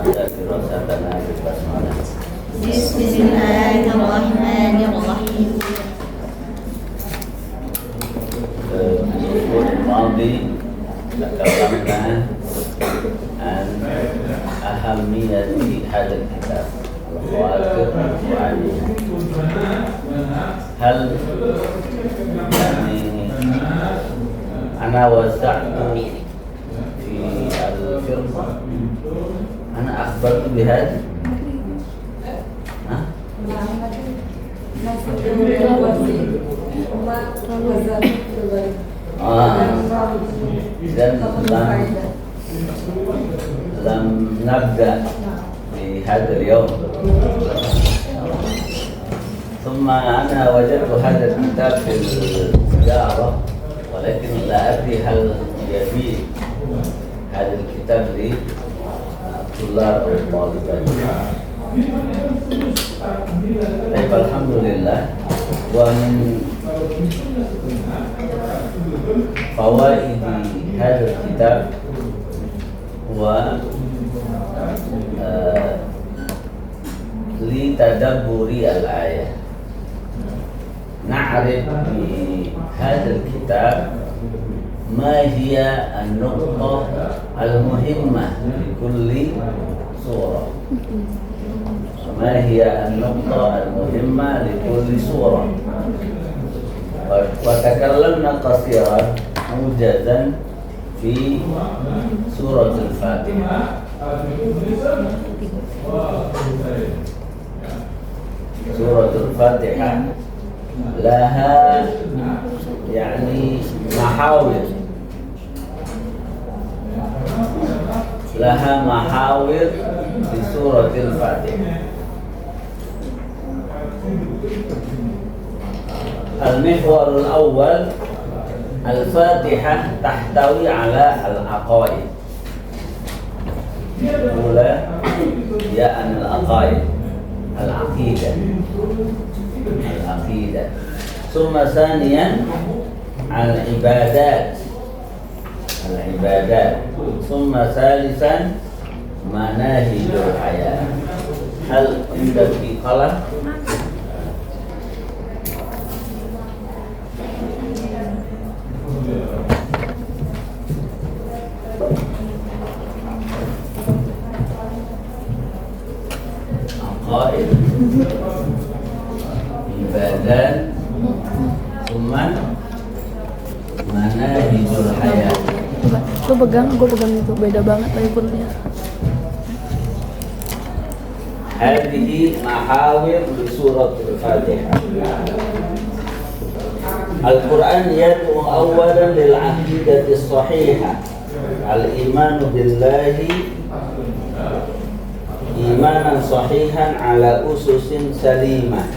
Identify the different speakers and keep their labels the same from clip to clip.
Speaker 1: nabda dirasatana bil basmalah.
Speaker 2: Bismillahirrahmanirrahim.
Speaker 1: الأسبوع الماضي تكلمنا عن أهمية هذا الكتاب الخواطر القرآنية. هل يعني أنا وزعت في الفرقة، أنا أخبرت بهذا؟ ها؟ dan لم نبدأ بهذا اليوم. ثم أنا وجدت هذا الكتاب في السيارة، ولكن لا أدري هل يفيد هذا الكتاب للطلاب أو الطالبات. طيب الحمد لله. ومن فوائد هذا الكتاب هو لتدبر الآية. نعرف بهذا الكتاب ما هي النقطة المهمة لكل سورة، ما هي النقطة المهمة لكل سورة. وتكلمنا قصيرا موجزا في سورة الفاتحة. سورة الفاتحة لها يعني محاور، لها محاور في سورة الفاتحة. المحور الأول، الفاتحة تحتوي على العقائد. الأولى هي عن العقائد، العقيدة. ثم ثانيا العبادات، ثم ثالثا مناهج الحياة. هل عندك قلم؟ عقائد، عبادات، ثم manahijul hayat.
Speaker 2: Gue pegang itu beda banget lagi kurnya.
Speaker 1: Hadhihi mahawir di surat al-Fatihah. Al-Quran yad'u awalan lil aqidati sahihah, al-imanu billahi imanan sahihan ala ususin salimah.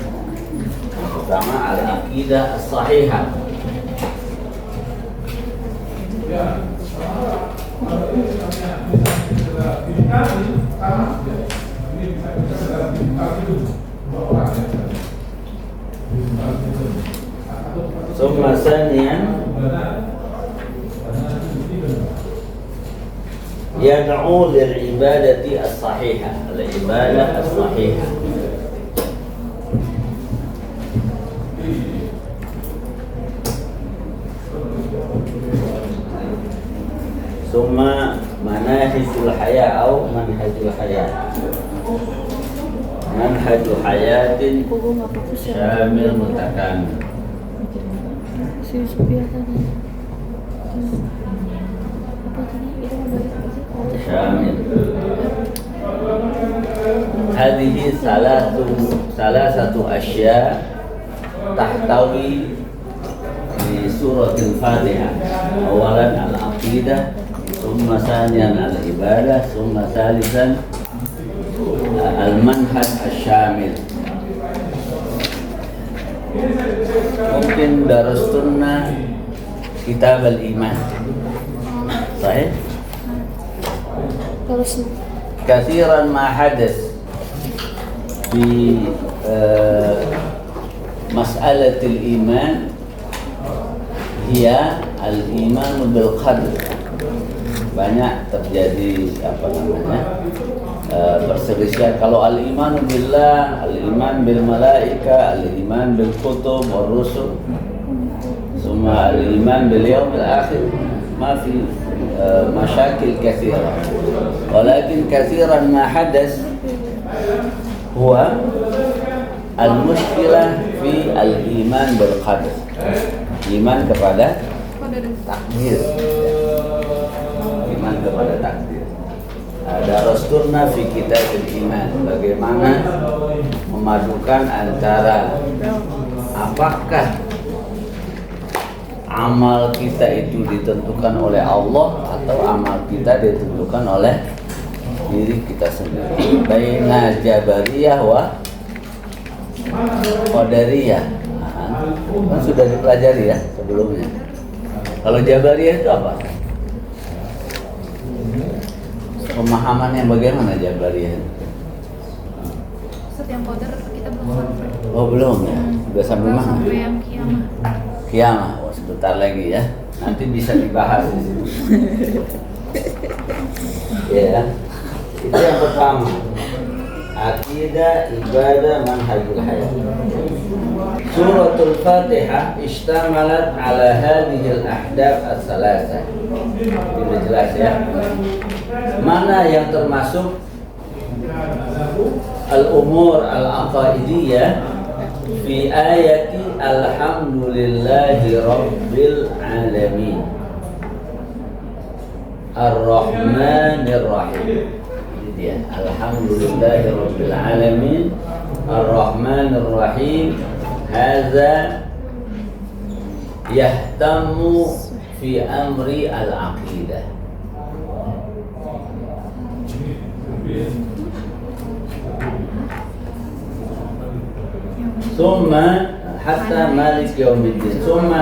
Speaker 1: Pertama al-aqidah as-sahihah. ثم ثانيا يدعو للعبادة الصحيحة، العبادة الصحيحة. ثم مناهج الحياة أو منهج الحياة، منهج حياة شامل متكامل. شامل. هذه ثلاثة أشياء تحتوي في سورة الفاتحة. أولا العقيدة، ثم ثانيا العبادة، ثم ثالثا المنهج الشامل. Mungkin darastunna kitab al-iman, sahih? Kathiran ma hadas fi mas'alat al-iman hiya al-iman bil qadr. Banyak terjadi perselisihan. Kalau al-iman billah, al-iman bil malaika, al-iman bil kutub wal rusul, semua al-iman bil yaumil akhir, ma fi masyakil katsira. Walakin katsiran ma hadas huwa al-mushkilah fi al-iman bil qadar. Iman kepada takdir. Iman kepada takdir. Darasturna fi kitabil iman. Bagaimana memadukan antara apakah amal kita itu ditentukan oleh Allah atau amal kita ditentukan oleh diri kita sendiri. Baina Jabariyah wa Qadariyah. Kan sudah dipelajari ya sebelumnya. Kalau Jabariyah itu apa? Pemahamannya bagaimana Jabariyah?
Speaker 3: Ustaz, yang qadar kita belum sampai.
Speaker 1: Oh belum ya? Sudah sampai mana?
Speaker 3: Sampai yang kiamah.
Speaker 1: Kiamah, oh, sebentar lagi ya. Nanti bisa dibahas di sini. Ya, itu yang pertama. Aqidah, ibadah, manhajul hayat. Suratul Fatihah ishtamalat ala hadhil ahdaf as-salasah. Sudah jelas ya. Mana yang termasuk al-umur al-aqaidiyah fi ayati alhamdulillahi rabbil alamin ar-rahmanir rahim. Ini dia, alhamdulillahi rabbil alamin ar-rahmanir rahim. Hadza yahtamu fi amri al-aqidah. ثم حتى مالك يوم الدين. ثم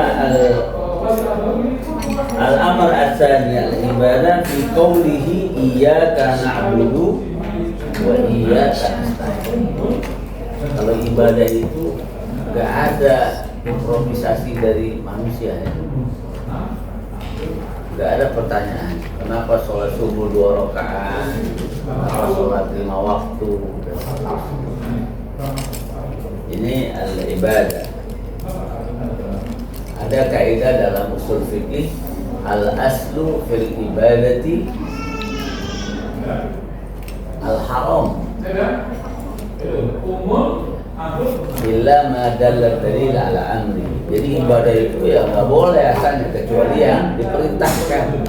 Speaker 1: الأمر الثاني العبادة في قوله إياك نعبد وإياك نستعين. Kalau ibadah itu nggak ada improvisasi dari manusia ya. Nggak ada pertanyaan. Kenapa sholat subuh 2 rakaat? Kenapa sholat 5 waktu? Ini al-ibadah. Ada kaidah dalam usul fikih, al-aslu fil ibadati al-haram illa ma dalla dalil ala amri. Jadi ibadah itu ya nggak boleh asalnya kecuali yang diperintahkan.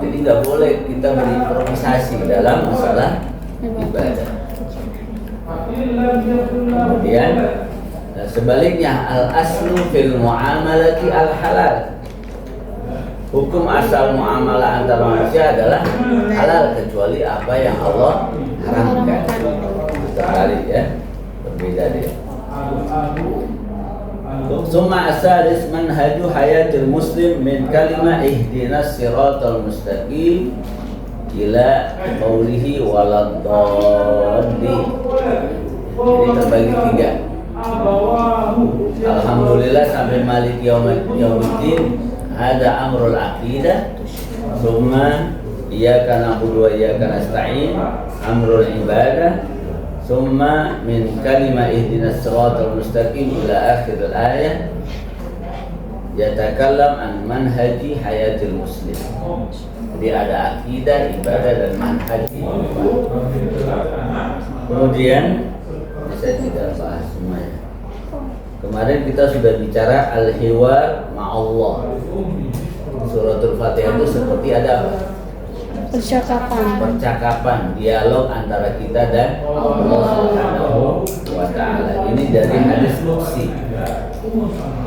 Speaker 1: Jadi nggak boleh kita berimprovisasi dalam masalah ibadah. Kemudian sebaliknya al-aslu fil muamalati al-halal. Hukum asal muamalah antar manusia adalah halal kecuali apa yang Allah haramkan. Terbalik ya, berbeda dia. Summa asalis manhaju hayatil muslim min kalimah ihdinas siratal mustaqim ila qawlihi waladdallin. Jadi terbagi 3. Alhamdulillah sampai malik yaumiddin. Hada amrul aqidah. Summa iyyaka na'budu wa iyyaka nasta'in amrul ibadah. Summa min kalimah ihdinas siratal mustaqim ila akhir al-ayah yatakallam an manhaji hayatil muslim. Jadi ada akidah, ibadah dan manhaj. Kemudian saya tidak bahas semuanya. Kemarin kita sudah bicara al-hiwar ma'allah. Suratul Fatihah itu seperti ada apa? Percakapan, dialog antara kita dan Allah Subhanahu wa ta'ala. Ini dari hadis qudsi.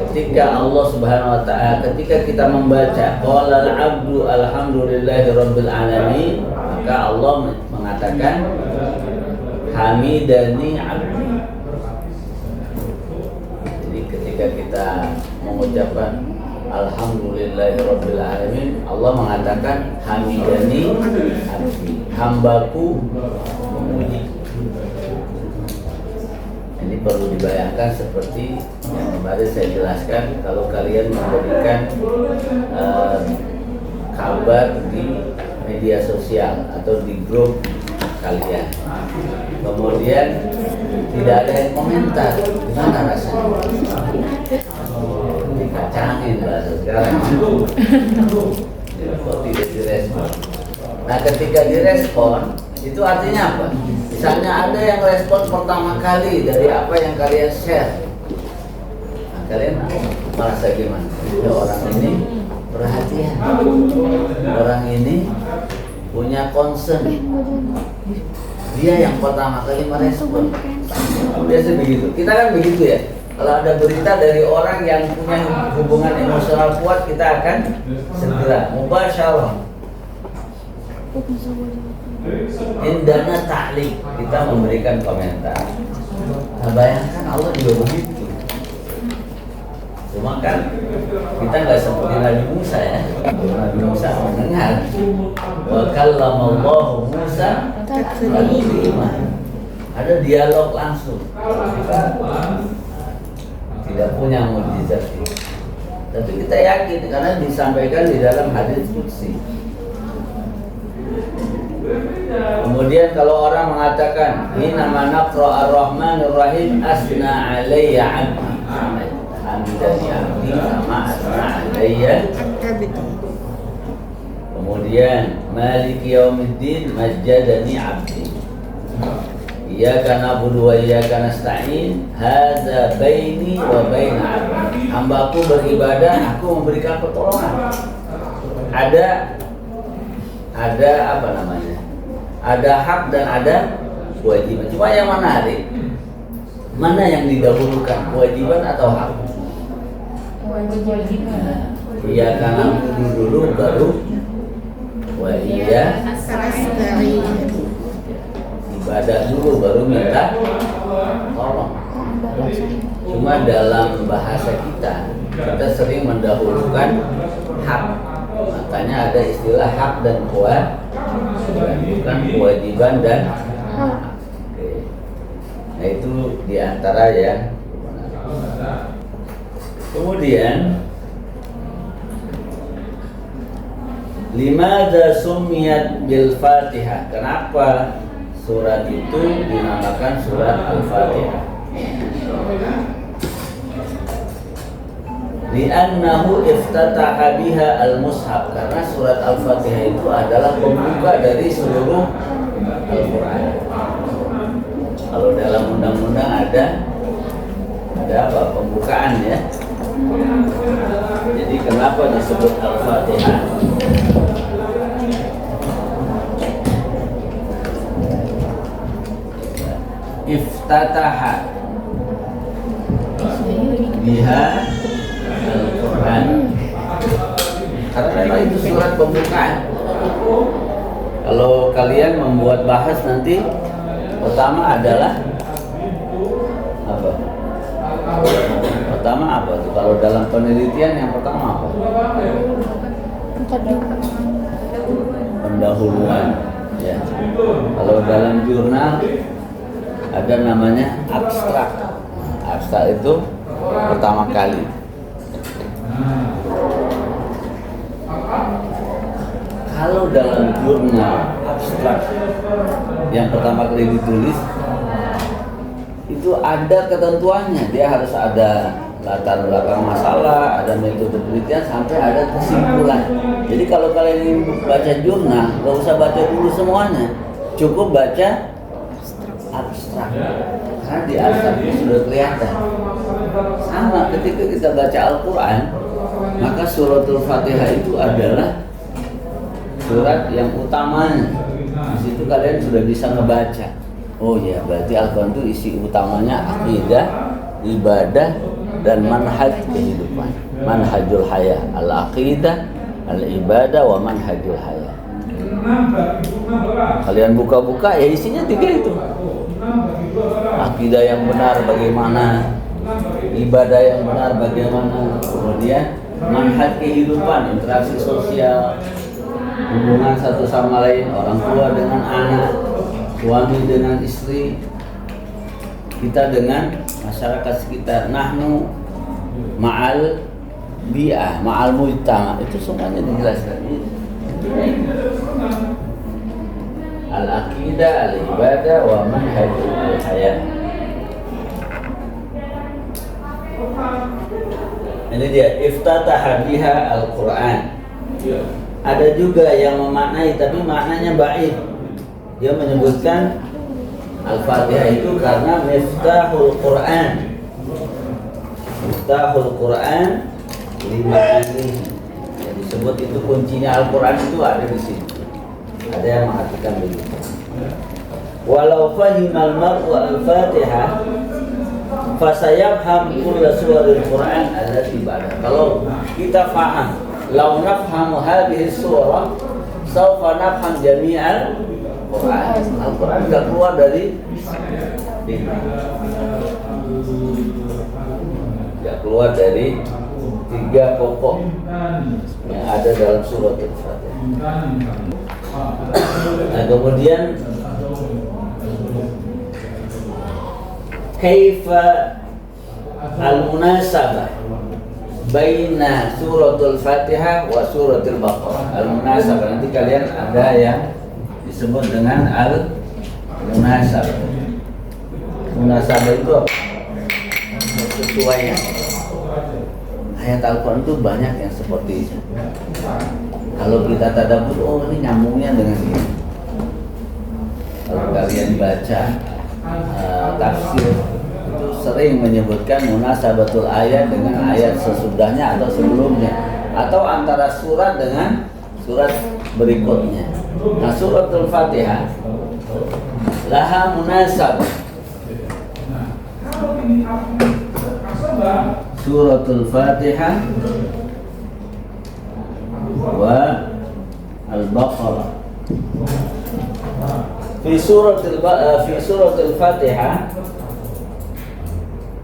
Speaker 1: Ketika Allah Subhanahu wa ta'ala, ketika kita membaca qala al-'abdu alhamdulillahi rabbil alamin, maka Allah mengatakan hamidani 'abdi. Jadi ketika kita mengucapkan alhamdulillahi rabbil alamin, Allah mengatakan hamidani 'abdi, hambaku memuji. Ini perlu dibayangkan seperti yang kemarin saya jelaskan. Kalau kalian memberikan kabar di media sosial atau di grup kalian. Kemudian tidak ada yang komentar, gimana rasanya? Dikacangin bahasa sekarang. Kok tidak direspon? Nah, ketika direspon, itu artinya apa? Misalnya ada yang respon pertama kali dari apa yang kalian share. Nah, kalian merasa gimana? Ya, orang ini perhatian, orang ini punya concern, dia yang pertama kali merespon. Biasa begitu, kita kan begitu ya. Kalau ada berita dari orang yang punya hubungan emosional kuat, kita akan segera mubasyarah indana ta'liq, kita memberikan komentar. Nah, bayangkan Allah juga begitu. Cuma kan kita nggak seperti Nabi Musa ya. Nabi Musa mendengar wa kallamallahu Musa taklima. Ada dialog langsung. Kita tidak punya mukjizat itu. Tapi kita yakin karena disampaikan di dalam hadis qudsi. Kemudian kalau orang mengatakan ini nama naqra ar-rahmanir rahim asna alayya 'abdi. Hamidani 'abdi sama asna alayya. Kemudian maliki yaumiddin majjadani 'abdi. Iyyaka na'budu wa iyyaka nasta'in hadza baini wa baina 'abdi. Hambaku beribadah, aku memberikan pertolongan. Ada apa namanya? Ada hak dan ada kewajiban. Cuma yang mana adik? Mana yang didahulukan? Kewajiban atau hak?
Speaker 3: Kewajiban.
Speaker 1: Iya, karena dulu baru wa iya ibadah dulu baru minta tolong. Cuma dalam bahasa kita sering mendahulukan hak. Makanya ada istilah hak dan kewajiban, bukan kewajiban dan hak. Nah, itu diantara yang kemudian limadza summiyat bil Fatihah. Kenapa surat itu dinamakan surat Al-Fatihah? Li'annahu iftataha biha al-mushaf, karena surat Al-Fatihah itu adalah pembuka dari seluruh Al-Quran. Kalau dalam undang-undang ada apa? Pembukaan ya. Jadi kenapa disebut Al-Fatihah? Iftataha biha Al-Quran, karena memang itu surat pembukaan. Kalau kalian membuat bahas nanti, pertama adalah apa? Pertama apa tuh? Kalau dalam penelitian yang pertama apa? Pendahuluan. Ya. Kalau dalam jurnal ada namanya abstrak. Abstrak itu pertama kali. Kalau dalam jurnal abstrak yang pertama kali ditulis itu ada ketentuannya, dia harus ada latar belakang masalah, ada metode penelitian sampai ada kesimpulan. Jadi kalau kalian ingin baca jurnal, nggak usah baca dulu semuanya, cukup baca abstrak. Karena di abstrak itu sudah kelihatan. Sama ketika kita baca Al-Quran, maka suratul Fatihah itu adalah surat yang utamanya. Di situ kalian sudah bisa ngebaca. Oh ya, berarti Al-Quran itu isi utamanya akidah, ibadah, dan manhaj kehidupan. Manhajul hayah, al-aqidah, al-ibadah, wa manhajul hayah. Kalian buka-buka ya isinya tiga itu. Akidah yang benar bagaimana, ibadah yang benar bagaimana, kemudian manhaj kehidupan, interaksi sosial, hubungan satu sama lain, orang tua dengan anak, suami dengan istri, kita dengan masyarakat sekitar, nahnu ma'al bi'ah, ma'al mujtama, itu semuanya dijelaskan. al-aqidah, al-ibadah, wa manhajul hayat. Ini dia iftataha biha al-Quran. Ada juga yang memaknai tapi maknanya baik. Dia menyebutkan Al-Fatihah itu karena miftahul Quran. Miftahul Quran lima ini. Yang disebut itu kuncinya Al-Quran itu ada di situ. Ada yang mengartikan begitu. Walau fahimal mar'u al-Fatihah fasayafham kulla suwaril Quran allati ba'da. Kalau kita faham, lau nafhamu hadhihi surah sawfa nafham jami'al Quran. Al-Quran tidak keluar dari ini. Tidak keluar dari tiga pokok yang ada dalam surat Al-Fatihah. Nah, kemudian kaifa al-munasabah baina suratul Fatihah wa suratul Baqarah. Al-munasabah, nanti kalian ada yang disebut dengan al-munasabah. Munasabah itu apa? Sesuainya. Ayat Al-Quran itu banyak yang seperti itu. Kalau kita tadabbur, oh ini nyambungnya dengan ini. Kalau kalian baca tafsir itu sering menyebutkan munasabatul ayat dengan ayat sesudahnya atau sebelumnya, atau antara surat dengan surat berikutnya. Nah, suratul Fatihah laha munasabah. Suratul Fatihah wa al-Baqarah. Fi suratul Fatihah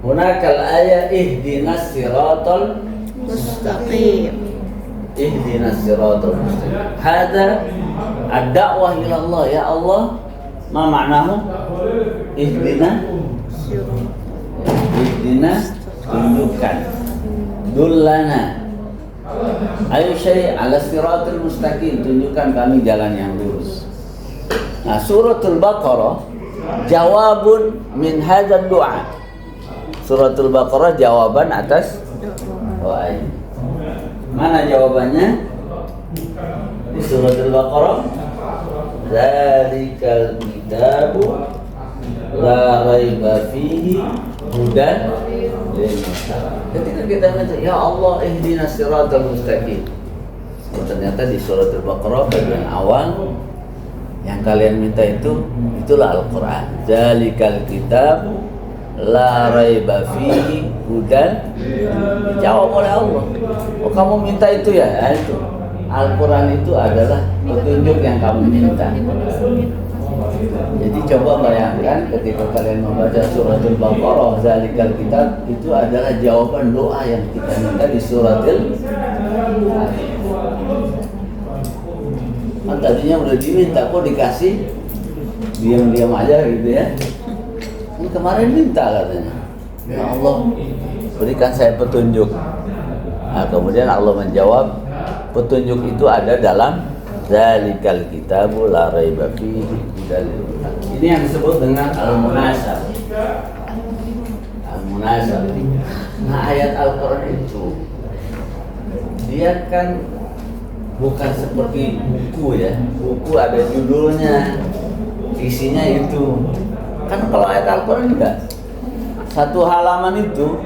Speaker 1: hunakal ayat ihdinas siratal
Speaker 2: Mustaqim.
Speaker 1: ihdinas siratal mustaqim. Hada ad-da'wah ila Allah. Ya Allah, ma ma'nahu? Ihdina tunjukkan, dullana ayu syai' ala siratal mustaqim, tunjukkan kami jalan yang lurus. Nah, suratul Baqarah jawabun min hadzal du'a. Suratul Baqarah jawaban atas doa ini. Mana jawabannya? Di suratul Baqarah, dzalikal kitabu la raiba fihi hudan lil muttaqin. Ketika kita minta ya Allah ihdinas siratal mustaqim, ternyata di suratul Baqarah bagian awal yang kalian minta itulah Al-Quran. Dzalikal kitab la raiba fihi hudan. Dijawab oleh Allah. Oh, kamu minta itu ya? Ya itu. Al-Quran itu adalah petunjuk yang kamu minta. Jadi coba bayangkan ketika kalian membaca suratul Baqarah, dzalikal kitab, itu adalah jawaban doa yang kita minta di suratul Fatihah. Kan tadinya udah diminta, kok dikasih diam-diam aja gitu ya. Ini kemarin minta katanya, ya Allah berikan saya petunjuk. Nah, kemudian Allah menjawab, petunjuk itu ada dalam dzalikal kitabu la raiba fihi hudal lil muttaqin. Ini yang disebut dengan al-munasabah. Al-munasabah. Nah, ayat Al-Quran itu dia kan bukan seperti buku ya. Buku ada judulnya, isinya itu. Kan kalau ayat Al-Quran enggak. Satu halaman itu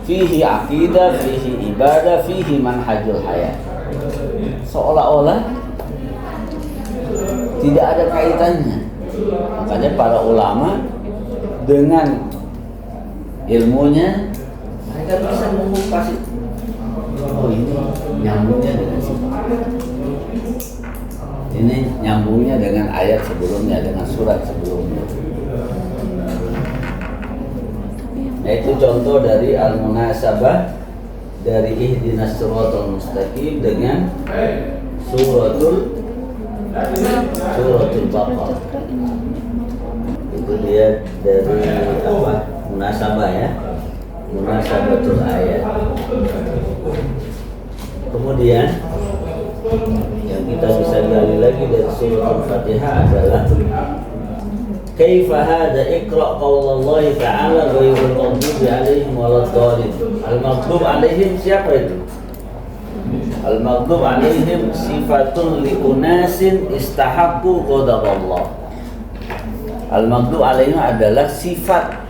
Speaker 1: fihi aqidah, fihi ibadah, fihi manhajul hayat. Seolah-olah tidak ada kaitannya. Makanya para ulama dengan ilmunya mereka bisa mengupas itu. Oh, ini nyambungnya dengan sini. Ini nyambungnya dengan ayat sebelumnya, dengan surat sebelumnya. Nah, itu contoh dari al-munasabah dari ihdinas siratal mustaqim dengan suratul Baqarah. Itu dia dari apa? Munasabah ya. Munasabatul ayat. Kemudian yang kita bisa gali lagi dari surah Al-Fatihah adalah kaifa hadza iqra qaulallahi ta'ala ghairil maghdubi 'alaihim waladdallin. Al-maghdub 'alaihim siapa itu? Al-maghdub 'alaihim sifatun li unasin istahaqqu ghadaballah. Al-maghdub 'alaihim adalah sifat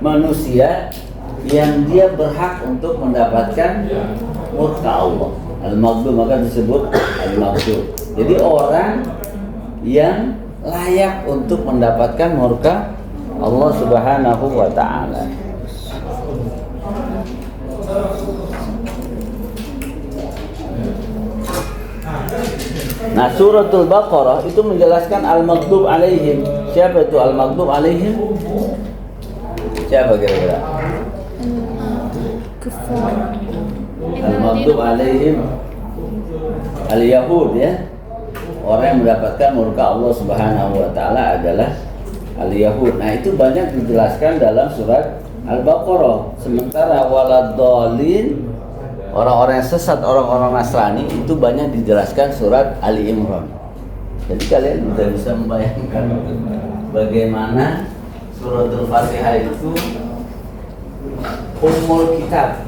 Speaker 1: manusia yang dia berhak untuk mendapatkan murka Allah. Al-maghdub maka disebut al-maghdub. Jadi orang yang layak untuk mendapatkan murka Allah Subhanahu wa ta'ala. Nah, suratul Baqarah itu menjelaskan al-maghdub alaihim. Siapa itu al-maghdub alaihim? Siapa kira-kira? Al-maghdub alaihim al-Yahud, ya. Orang yang mendapatkan murka Allah Subhanahu wa ta'ala adalah al-Yahud. Nah, itu banyak dijelaskan dalam surat Al-Baqarah. Sementara waladdallin, orang-orang yang sesat, orang-orang Nasrani, itu banyak dijelaskan surat Ali Imran. Jadi kalian sudah bisa membayangkan bagaimana suratul Fatihah itu ummul kitab.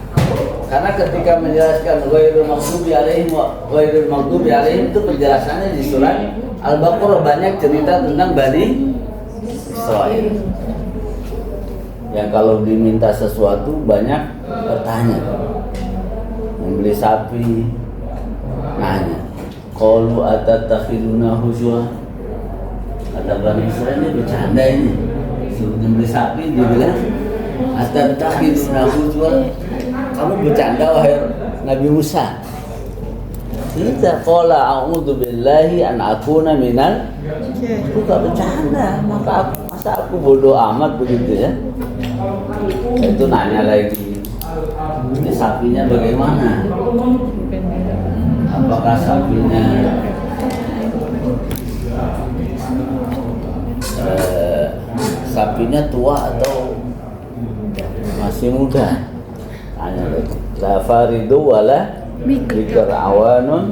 Speaker 1: Karena ketika menjelaskan ghairil maghdubi 'alaihim ghairil maghdubi 'alaihim itu penjelasannya di surat Al-Baqarah, banyak cerita tentang Bani Israil. Yang kalau diminta sesuatu banyak bertanya. Membeli sapi nanya, qalu atatakhiduna huzwa. Kata Bani Israil, ini bercanda ini. Suruh membeli sapi, dia bilang atatakhiduna huzwa. Kamu bercanda wahai Nabi Musa. Tidak, qala a'udzu billahi an akuna minal. Aku gak bercanda, masa aku bodoh amat begitu ya. Itu nanya lagi, ini sapinya bagaimana? Apakah sapinya sapinya tua atau masih muda? Tanya lagi. La faridu wala bikr awanun.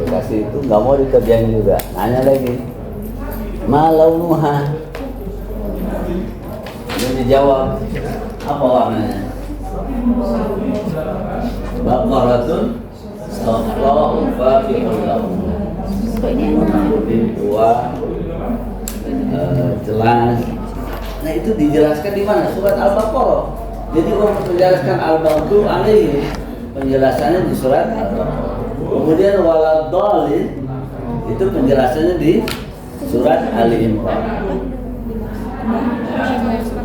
Speaker 1: Kasih itu nggak mau dikerjain juga. Nanya lagi. Ma launuha. Dia dijawab. Apa warnanya? Baqaratun safra'u faqi'un laun. Tua, jelas. Nah, itu dijelaskan di mana? Surat Al-Baqarah. Jadi untuk menjelaskan al-maghdub alaihim, penjelasannya di surat Al-Baqarah. Kemudian waladdallin itu penjelasannya di surat Ali Imran.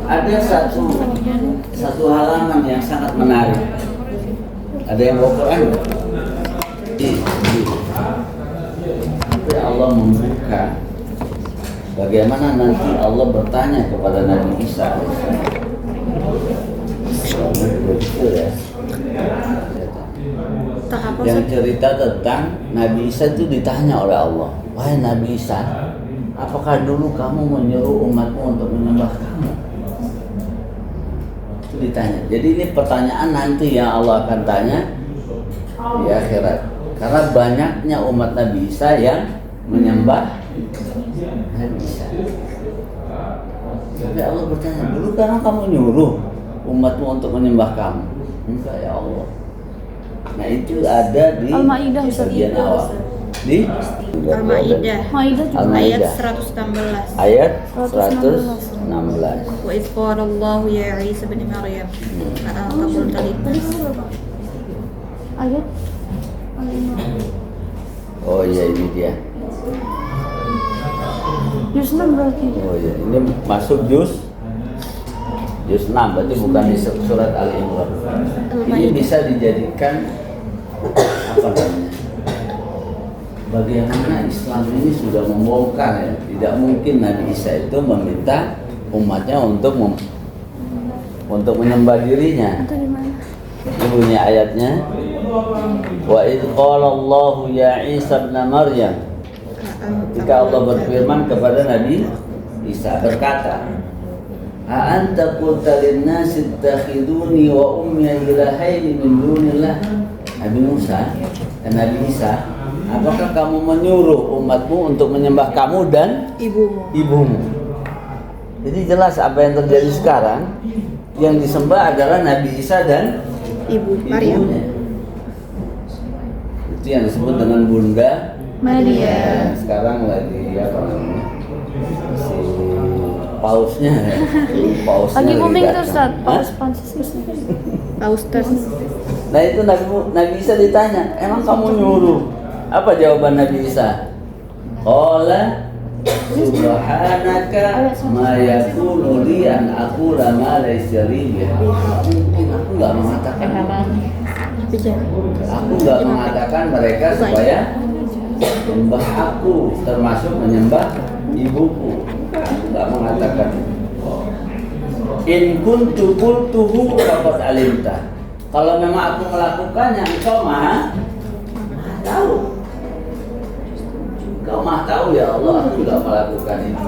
Speaker 1: Ada satu halaman yang sangat menarik. Ada yang bawa Quran? Allah membuka bagaimana nanti Allah bertanya kepada Nabi Isa. Ya. Yang cerita tentang Nabi Isa itu ditanya oleh Allah, wahai Nabi Isa, apakah dulu kamu menyuruh umatmu untuk menyembah kamu? Itu ditanya. Jadi ini pertanyaan nanti yang Allah akan tanya di akhirat. Karena banyaknya umat Nabi Isa yang menyembah Nabi Isa. Tapi Allah bertanya, dulu karena kamu nyuruh umatmu untuk menyembah kamu? Enggak ya Allah. Nah, itu ada di
Speaker 2: Al-Maidah
Speaker 1: bagian awal. Di
Speaker 4: Al-Maidah ayat 116.
Speaker 1: Ayat 116.
Speaker 4: Wa idh qala Allahu ya Isa bin Maryam anta qulta lin-nas.
Speaker 2: Ayat.
Speaker 1: Oh iya, ini dia.
Speaker 2: Juz 6 berarti.
Speaker 1: Oh iya, ini masuk juz 6, berarti bukan di surat Ali Imran. Ini bisa dijadikan apa namanya? Bagaimana Islam ini sudah membongkar ya. Tidak mungkin Nabi Isa itu meminta umatnya untuk menyembah dirinya.
Speaker 2: Itu di mana?
Speaker 1: Ini bunyi ayatnya. Wa idh qala Allahu ya Isa ibn Maryam. Ketika Allah berfirman kepada Nabi Isa, berkata, "A anta qulta lin-nasi ittakhiduni wa ummi ilahaini min dunillah?" Nabi Musa dan Nabi Isa, Apakah kamu menyuruh umatmu untuk menyembah kamu dan ibumu? Jadi jelas apa yang terjadi sekarang. Yang disembah adalah Nabi Isa dan
Speaker 4: Maryam.
Speaker 1: ibunya. Itu yang disebut dengan Bunda
Speaker 2: Maria.
Speaker 1: Sekarang lagi apa namanya? Si pausnya.
Speaker 2: Lagi booming tuh
Speaker 1: datang.
Speaker 2: Ustaz,
Speaker 1: Hah?
Speaker 2: Paus Franciscus.
Speaker 4: Paustus.
Speaker 1: Nah itu Nabi Isa ditanya, emang kamu nyuruh? Apa jawaban Nabi Isa? Qala subhanaka ma yakunu li an aqula ma laysa li biha. Mungkin aku enggak mengatakan. Aku enggak mengatakan mereka supaya menyembah aku, termasuk menyembah ibuku. Aku enggak mengatakan. In kuntu qultuhu faqad alimta. Kalau memang aku melakukannya, engkau maha tahu. Engkau maha tahu ya Allah, aku tidak melakukan itu.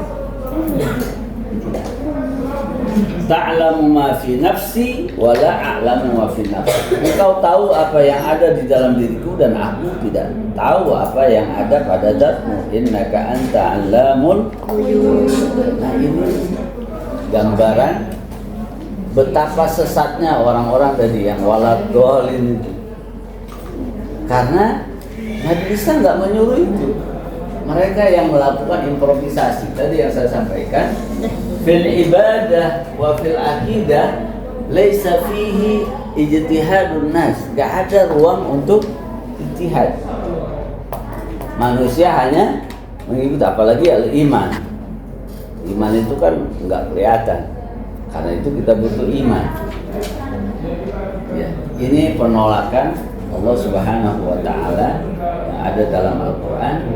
Speaker 1: Ta'lamu ma fi nafsi wa la a'lamu ma fi nafsi. Engkau tahu apa yang ada di dalam diriku dan aku tidak tahu apa yang ada pada zatmu. Innaka anta 'allamul ghuyub. Nah ini gambaran betapa sesatnya orang-orang tadi yang waladhdallin itu. Karena Nabi Isa nggak menyuruh itu. Mereka yang melakukan improvisasi. Tadi yang saya sampaikan, fil ibadah wa fil aqidah laisa fihi ijtihadun nas. Gak ada ruang untuk ijtihad. Manusia hanya mengikuti, apalagi al-iman. Iman itu kan nggak kelihatan. Karena itu kita butuh iman. Ya, ini penolakan Allah Subhanahu wa taala yang ada dalam Al-Qur'an.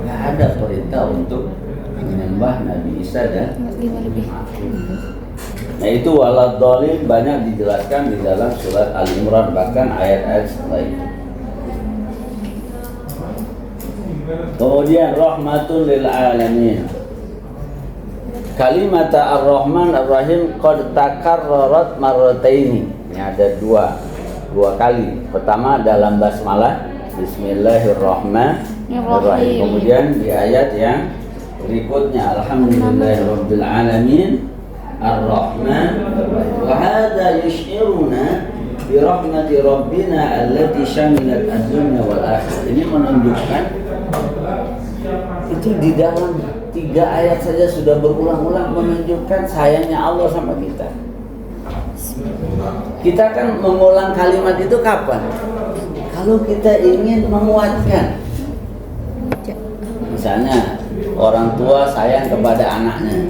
Speaker 1: Enggak ada perintah untuk menyembah Nabi Isa dan nah itu waladhdallin banyak dijelaskan di dalam surat Al-Imran, bahkan ayat-ayat setelah itu. Kemudian rahmatul lil alamin. Kalimat Ar-Rahman Ar-Rahim qad takarrarat marrataini. Ini ada dua kali. Pertama dalam basmalah Bismillahirrahmanirrahim. Kemudian di ayat yang berikutnya Alhamdulillahirabbil alamin Ar-Rahman wa hadza yush'iruna bi rahmati rabbina allati syamilat ad-dunya wal akhirah. Ini menunjukkan itu di dalam 3 ayat saja sudah berulang-ulang menunjukkan sayangnya Allah sama kita. Kita kan mengulang kalimat itu kapan? Kalau kita ingin menguatkan. Misalnya orang tua sayang kepada anaknya.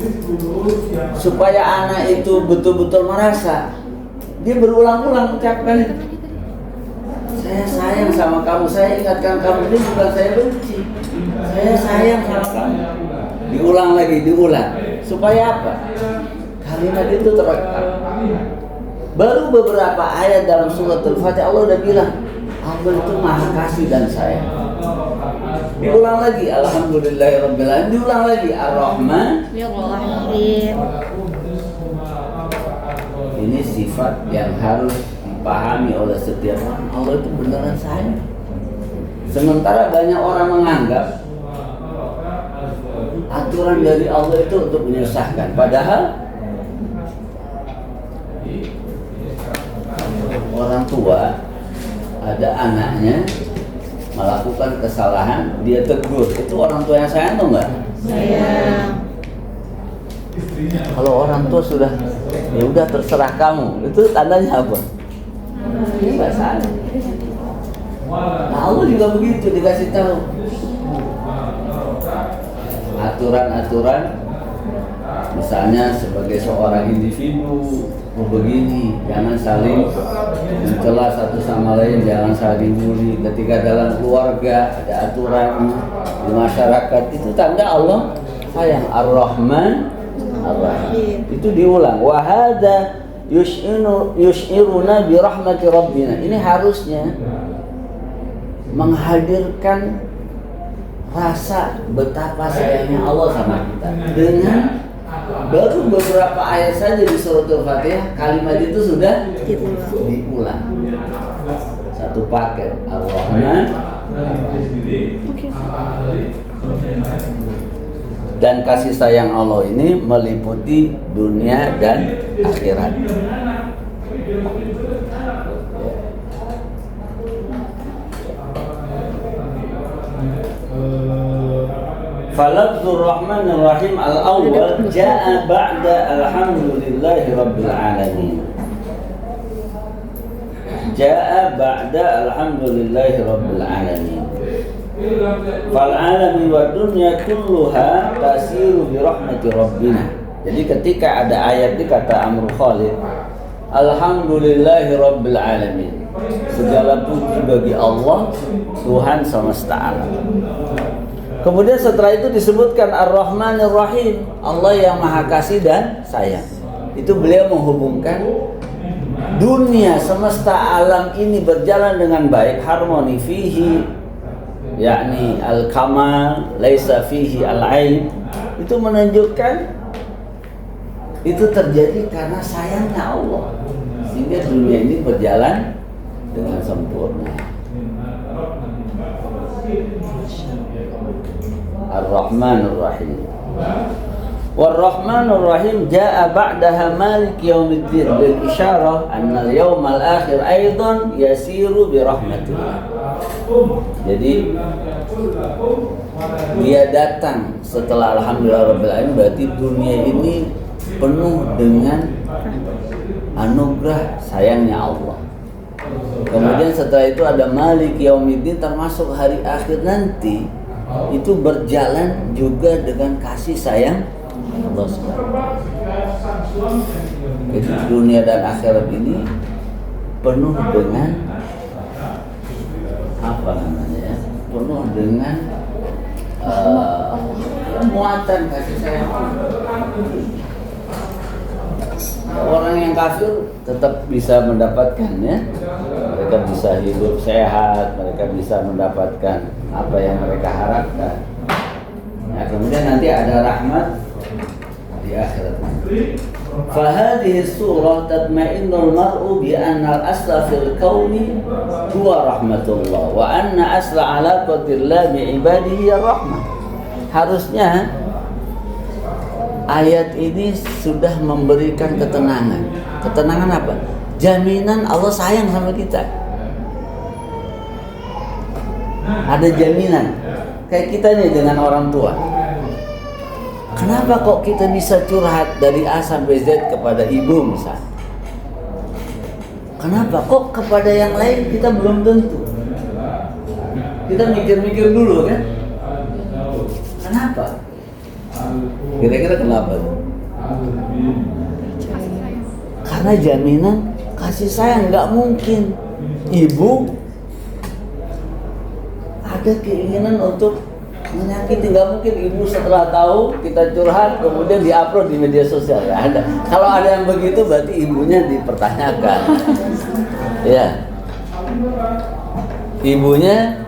Speaker 1: Supaya anak itu betul-betul merasa, dia berulang-ulang ucapkan itu. Saya sayang sama kamu, saya ingatkan kamu, ini bukan saya benci. Saya sayang sama kamu. Diulang lagi, diulang. Supaya apa? Kalimat itu terekam. Baru beberapa ayat dalam surat Al-Fatihah Allah udah bilang, Allah itu maha kasih dan sayang. Diulang lagi, Alhamdulillahirabbil alamin. Diulang lagi, Ar-Rahman. Ini sifat yang harus dipahami oleh setiap orang. Allah itu beneran sayang. Sementara banyak orang menganggap aturan dari Allah itu untuk menyusahkan. Padahal orang tua ada anaknya melakukan kesalahan, dia tegur. Itu orang tua yang sayang atau enggak?
Speaker 4: Sayang.
Speaker 1: Kalau orang tua sudah ya udah terserah kamu, itu tandanya apa? Ini enggak sayang. Nah, Allah juga begitu, dikasih tahu aturan-aturan. Misalnya sebagai seorang individu, begini, jangan saling mencela satu sama lain, jangan saling bully. Ketika dalam keluarga ada aturan, di masyarakat, itu tanda Allah sayang. Ar-Rahman Ar-Rahim. Itu diulang. Wa hadza yush'iruna bi rahmati rabbina. Ini harusnya menghadirkan rasa betapa sayangnya Allah sama kita. Dengan baru beberapa ayat saja di surat Al-Fatihah, kalimat itu sudah diulang. Satu paket. Ar-Rahman
Speaker 2: Oke.
Speaker 1: Dan kasih sayang Allah ini meliputi dunia dan akhirat. Falabdur Rahmanir Rahim al-awwal ja'a ba'da alhamdulillahi rabbil alamin. Ja'a ba'da alhamdulillahi rabbil alamin. Fal alami wa dunya kulluha tasiru bi rahmati rabbina. Jadi ketika ada ayat di kata Amru Khalid, alhamdulillahi rabbil alamin. Segala puji bagi Allah, Tuhan semesta alam. Kemudian setelah itu disebutkan Ar-Rahmanir Rahim, Allah yang Maha Kasih dan Sayang. Itu beliau menghubungkan dunia semesta alam ini berjalan dengan baik, harmoni fihi, yakni al-kamal, laisa fihi al-aib. Itu menunjukkan itu terjadi karena sayangnya Allah, sehingga dunia ini berjalan dengan sempurna. Ar-Rahmanur Rahim. War-Rahmanur Rahim jaa ba'daha Malik Yaumiddin bil isyarah anna al-yawmal akhir aidan yasiru bi rahmatillah. Jadi dia datang setelah alhamdulillah rabbil alamin, berarti dunia ini penuh dengan anugerah sayangnya Allah. Kemudian setelah itu ada Malik Yaumiddin, termasuk hari akhir nanti itu berjalan juga dengan kasih sayang Allah SWT. Jadi dunia dan akhirat ini penuh dengan apa namanya ya? Penuh dengan muatan kasih sayang Allah. Orang yang kafir tetap bisa mendapatkannya, mereka bisa hidup sehat, mereka bisa mendapatkan apa yang mereka harapkan. Nah, kemudian nanti ada rahmat di akhirat. Fahadhihi surah tatma'innul mar'u bi anna al-asla fil kauni huwa rahmatullah wa anna asla alaqatillah bi ibadihi ar-rahmah. Harusnya ayat ini sudah memberikan ketenangan. Ketenangan apa? Jaminan Allah sayang sama kita. Ada jaminan. Kayak kita nih dengan orang tua. Kenapa kok kita bisa curhat dari A sampai Z kepada ibu misalnya? Kenapa kok kepada yang lain kita belum tentu? Kita mikir-mikir dulu kan? Kenapa? Kira-kira kenapa? Karena jaminan kasih sayang. Nggak mungkin ibu ada keinginan untuk menyakiti. Nggak mungkin ibu setelah tahu kita curhat kemudian diupload di media sosial. Nggak ada. Kalau ada yang begitu berarti ibunya dipertanyakan. Ya, ibunya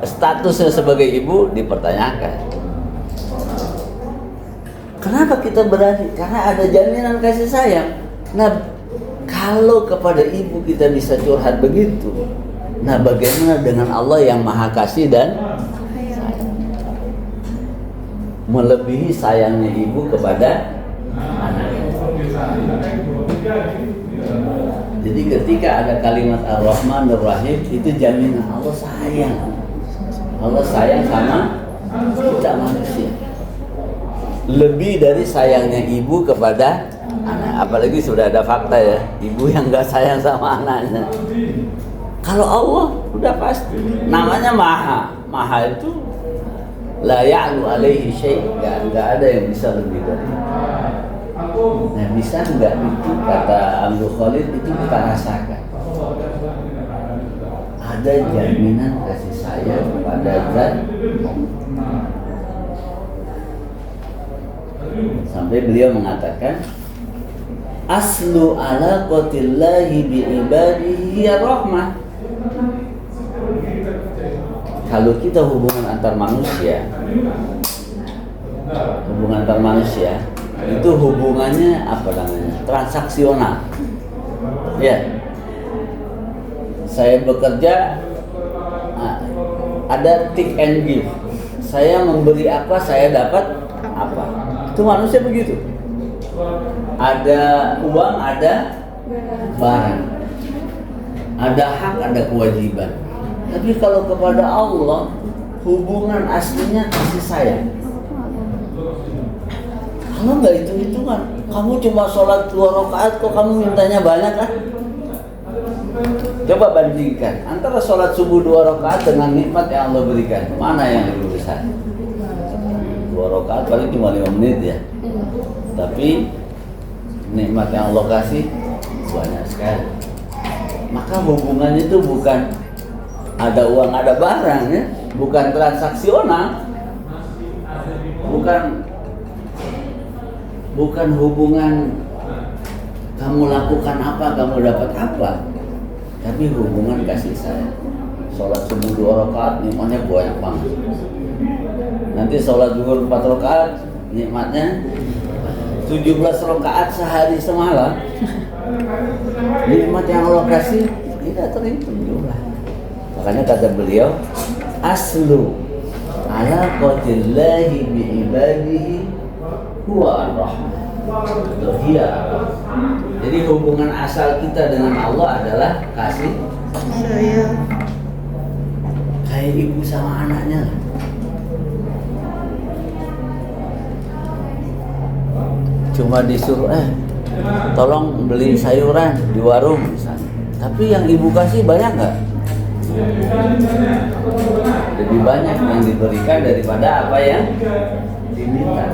Speaker 1: statusnya sebagai ibu dipertanyakan. Kenapa kita berani? Karena ada jaminan kasih sayang. Nah, kalau kepada ibu kita bisa curhat begitu, nah bagaimana dengan Allah yang Maha Kasih dan sayang? Melebihi sayangnya ibu kepada anaknya. Jadi ketika ada kalimat Ar-Rahmanur Rahim, itu jaminan Allah sayang. Allah sayang sama kita manusia. Lebih dari sayangnya ibu kepada anak. Apalagi sudah ada fakta ya, ibu yang gak sayang sama anaknya. Kalau Allah udah pasti, namanya Maha. Maha itu la ya'lu alaihi syai', gak ada yang bisa lebih dari itu. Nah, bisa nggak itu kata Amru Khalid itu kita rasakan? Ada jaminan kasih sayang pada zat. Sampai beliau mengatakan aslu alaqatillahi bi ibadihi ar-rahmah. Kalau kita hubungan antar manusia itu hubungannya apa namanya? Transaksional. Ya. Saya bekerja, ada take and give. Saya memberi apa, saya dapat apa. Itu manusia begitu. Ada uang, ada barang. Ada hak, ada kewajiban. Tapi kalau kepada Allah, hubungan aslinya kasih sayang. Kalau nggak hitung-hitungan, kamu cuma sholat 2 rakaat kok kamu mintanya banyak kan? Coba bandingkan antara sholat subuh 2 rakaat dengan nikmat yang Allah berikan, mana yang lebih besar? 2 rakaat paling cuma 5 menit ya. Tapi nikmat yang Allah kasih banyak sekali. Maka hubungannya itu bukan ada uang ada barang ya, bukan transaksional, bukan hubungan kamu lakukan apa kamu dapat apa, tapi hubungan kasih sayang. Sholat subuh 2 rakaat nikmatnya banyak banget. Nanti sholat zuhur 4 rakaat nikmatnya 17 rakaat sehari semalam. Nikmat yang Allah kasih tidak terhitung jumlah. Makanya kata beliau, aslu ala qadillahi bi'ibadihi huwa ar-rahman. Jadi hubungan asal kita dengan Allah adalah kasih
Speaker 4: sayang.
Speaker 1: Kayak ibu sama anaknya. Cuma disuruh tolong beli sayuran di warung misalnya. Tapi yang ibu kasih banyak nggak? Lebih banyak yang diberikan daripada apa yang diminta.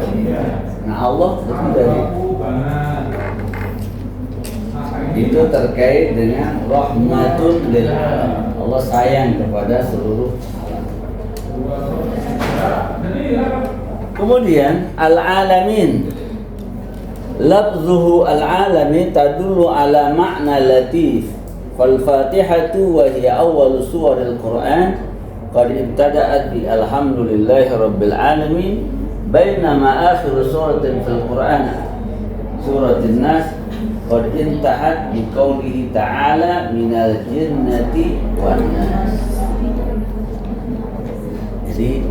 Speaker 1: Nah Allah lebih dari itu terkait dengan rahmatun lil alamin. Allah sayang kepada seluruh alam. Kemudian al-alamin, lafzuhu al-alamin tadullu ala ma'na latif. Fal Fatihatu wa hiya awwalu suwaril Qur'an qad ibtada'at bi alhamdulillahi rabbil alamin, bainama akhiru suratin fil Qur'an suratin Nas qad intahat bi qoulihi ta'ala minal jinnati wan nas. Jadi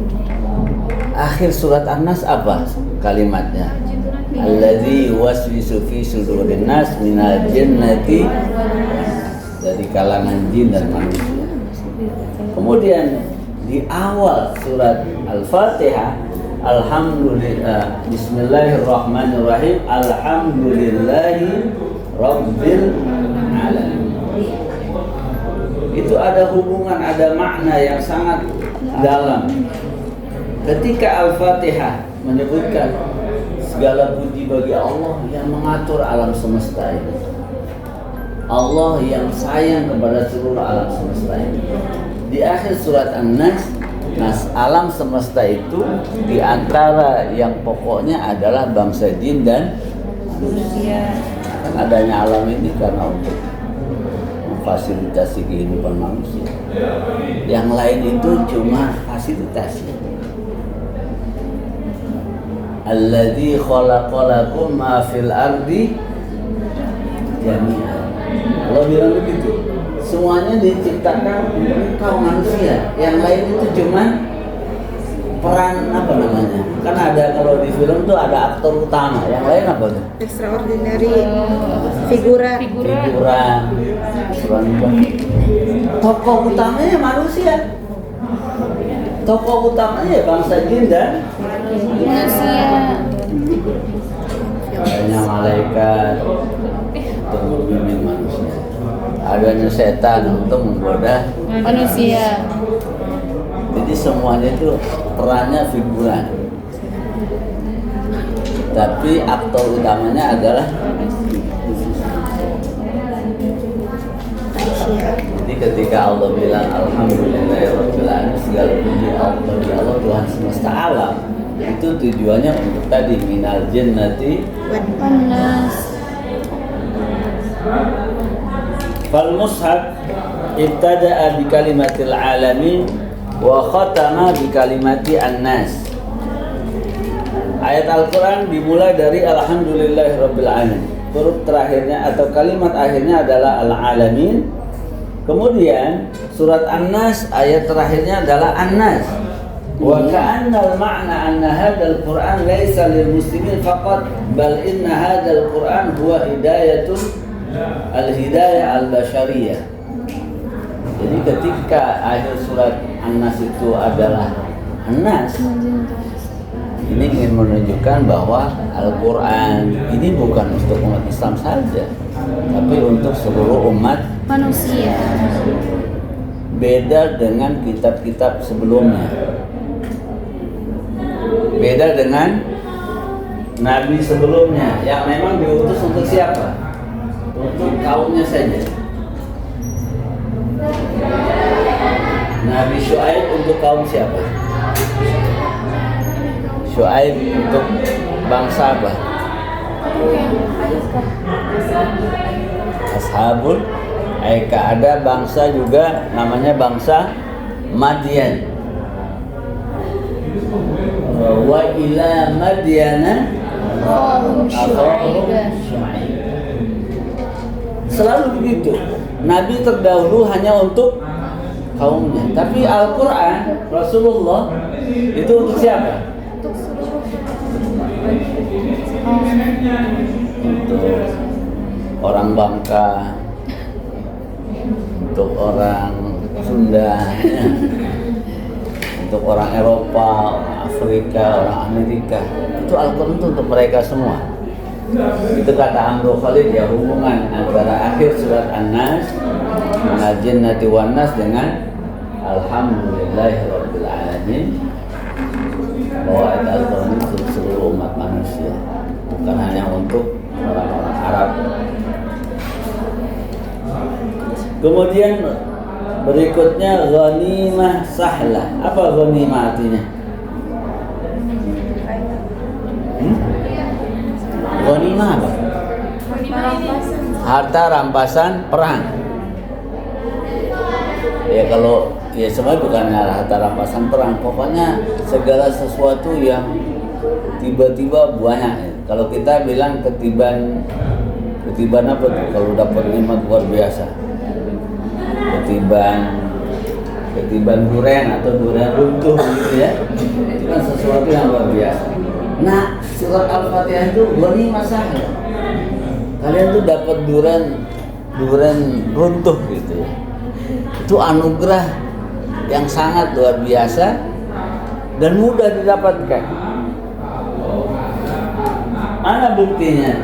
Speaker 1: akhir surat An-Nas apa kalimatnya? Alladzi waswisu fi sudurin nas minal jinnati, dari kalangan jin dan manusia. Kemudian di awal surat Al-Fatihah, alhamdulillah, bismillahirrahmanirrahim, alhamdulillahi rabbil alamin. Itu ada hubungan, ada makna yang sangat dalam. Ketika Al-Fatihah menyebutkan segala puji bagi Allah yang mengatur alam semesta ini, Allah yang sayang kepada seluruh alam semesta ini. Di akhir surat An-Nas, alam semesta itu diantara yang pokoknya adalah bangsa jin dan manusia. Kan adanya alam ini karena untuk memfasilitasi kehidupan manusia. Yang lain itu cuma fasilitasi. Alladzi khalaqalakum ma fil ardi jami'an. Allah bilang begitu. Semuanya diciptakan untuk engkau manusia. Yang lain itu cuman peran apa namanya? Kan ada kalau di film tuh ada aktor utama. Yang lain apa tuh?
Speaker 4: Extraordinary figuran.
Speaker 1: Tokoh utamanya manusia. Tokoh utamanya bangsa jin dan
Speaker 2: manusia.
Speaker 1: adanya malaikat untuk membimbing manusia, adanya setan untuk menggoda
Speaker 2: Manusia.
Speaker 1: Jadi semuanya itu perannya figuran, tapi aktor utamanya adalah Jadi ketika Allah bilang alhamdulillahirabbil alamin, segala puji Allah Tuhan semesta alam, itu tujuannya untuk tadi minal jinnati
Speaker 2: wan nas.
Speaker 1: fal mushaf ibtada'a bi kalimatil alamin wa khatama bi kalimati an-nas. Ayat Al-Quran dimulai dari alhamdulillahirabbil alamin. Huruf terakhirnya atau kalimat akhirnya adalah al-alamin, Kemudian surat An-Nas ayat terakhirnya adalah An-Nas. Wa ka'anna al-ma'na anna hadzal Qur'an laisa lil muslimin faqat bal inna hadzal Qur'an huwa hidayatun al-hidayah al-bashariyah. Jadi ketika akhir surat An-Nas itu adalah An-Nas, ini ingin menunjukkan bahwa Al-Quran ini bukan untuk umat Islam saja, tapi untuk seluruh umat
Speaker 3: Manusia.
Speaker 1: Beda dengan kitab-kitab sebelumnya, beda dengan Nabi sebelumnya yang memang diutus untuk siapa? Untuk kaumnya saja. Nabi Syuaib untuk kaum siapa? Syuaib untuk bangsa apa? Ashabul Aika. Ada bangsa juga namanya bangsa Madian. Wa ila Madiana akhahum Syuaib. Selalu begitu. Nabi terdahulu hanya untuk kaumnya. Tapi Al-Quran, Rasulullah itu untuk siapa? Untuk orang Bangka, untuk orang Sunda, untuk orang Eropa, orang Afrika, orang Amerika. Itu Al-Quran itu untuk mereka semua. Itu kata Amru Khalid, ya, hubungan antara akhir surat An-Nas minal jinnati wan nas dengan Alhamdulillahirabbil alamin, bahwa ayat Al-Quran itu untuk seluruh umat manusia, bukan hanya untuk orang-orang Arab. Kemudian berikutnya ghanimah sahlah. Apa ghanimah artinya? Ghanimah apa? Harta rampasan perang. Ya kalau ya sebenarnya bukan harta rampasan perang, pokoknya segala sesuatu yang tiba-tiba banyak. Kalau kita bilang ketiban apa tuh? Kalau dapat nikmat luar biasa, ketiban duren atau duren runtuh gitu ya, itu kan sesuatu yang luar biasa. Nah, surat Al-Fatihah itu ghanimah sahlah. Kalian tuh dapat duren runtuh gitu ya. Itu anugerah yang sangat luar biasa dan mudah didapatkan. Mana buktinya?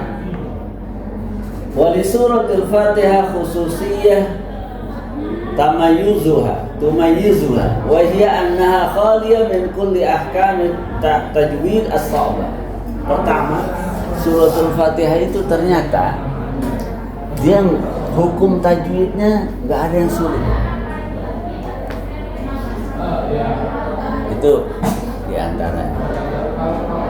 Speaker 1: Wali suratul Fatihah khususiyah tumayyizuha wa hiya annaha khaliyah min kulli ahkam tajwid as-sa'bah. Pertama, suratul Fatihah itu ternyata dia hukum tajwidnya nggak ada yang sulit. Itu diantaranya.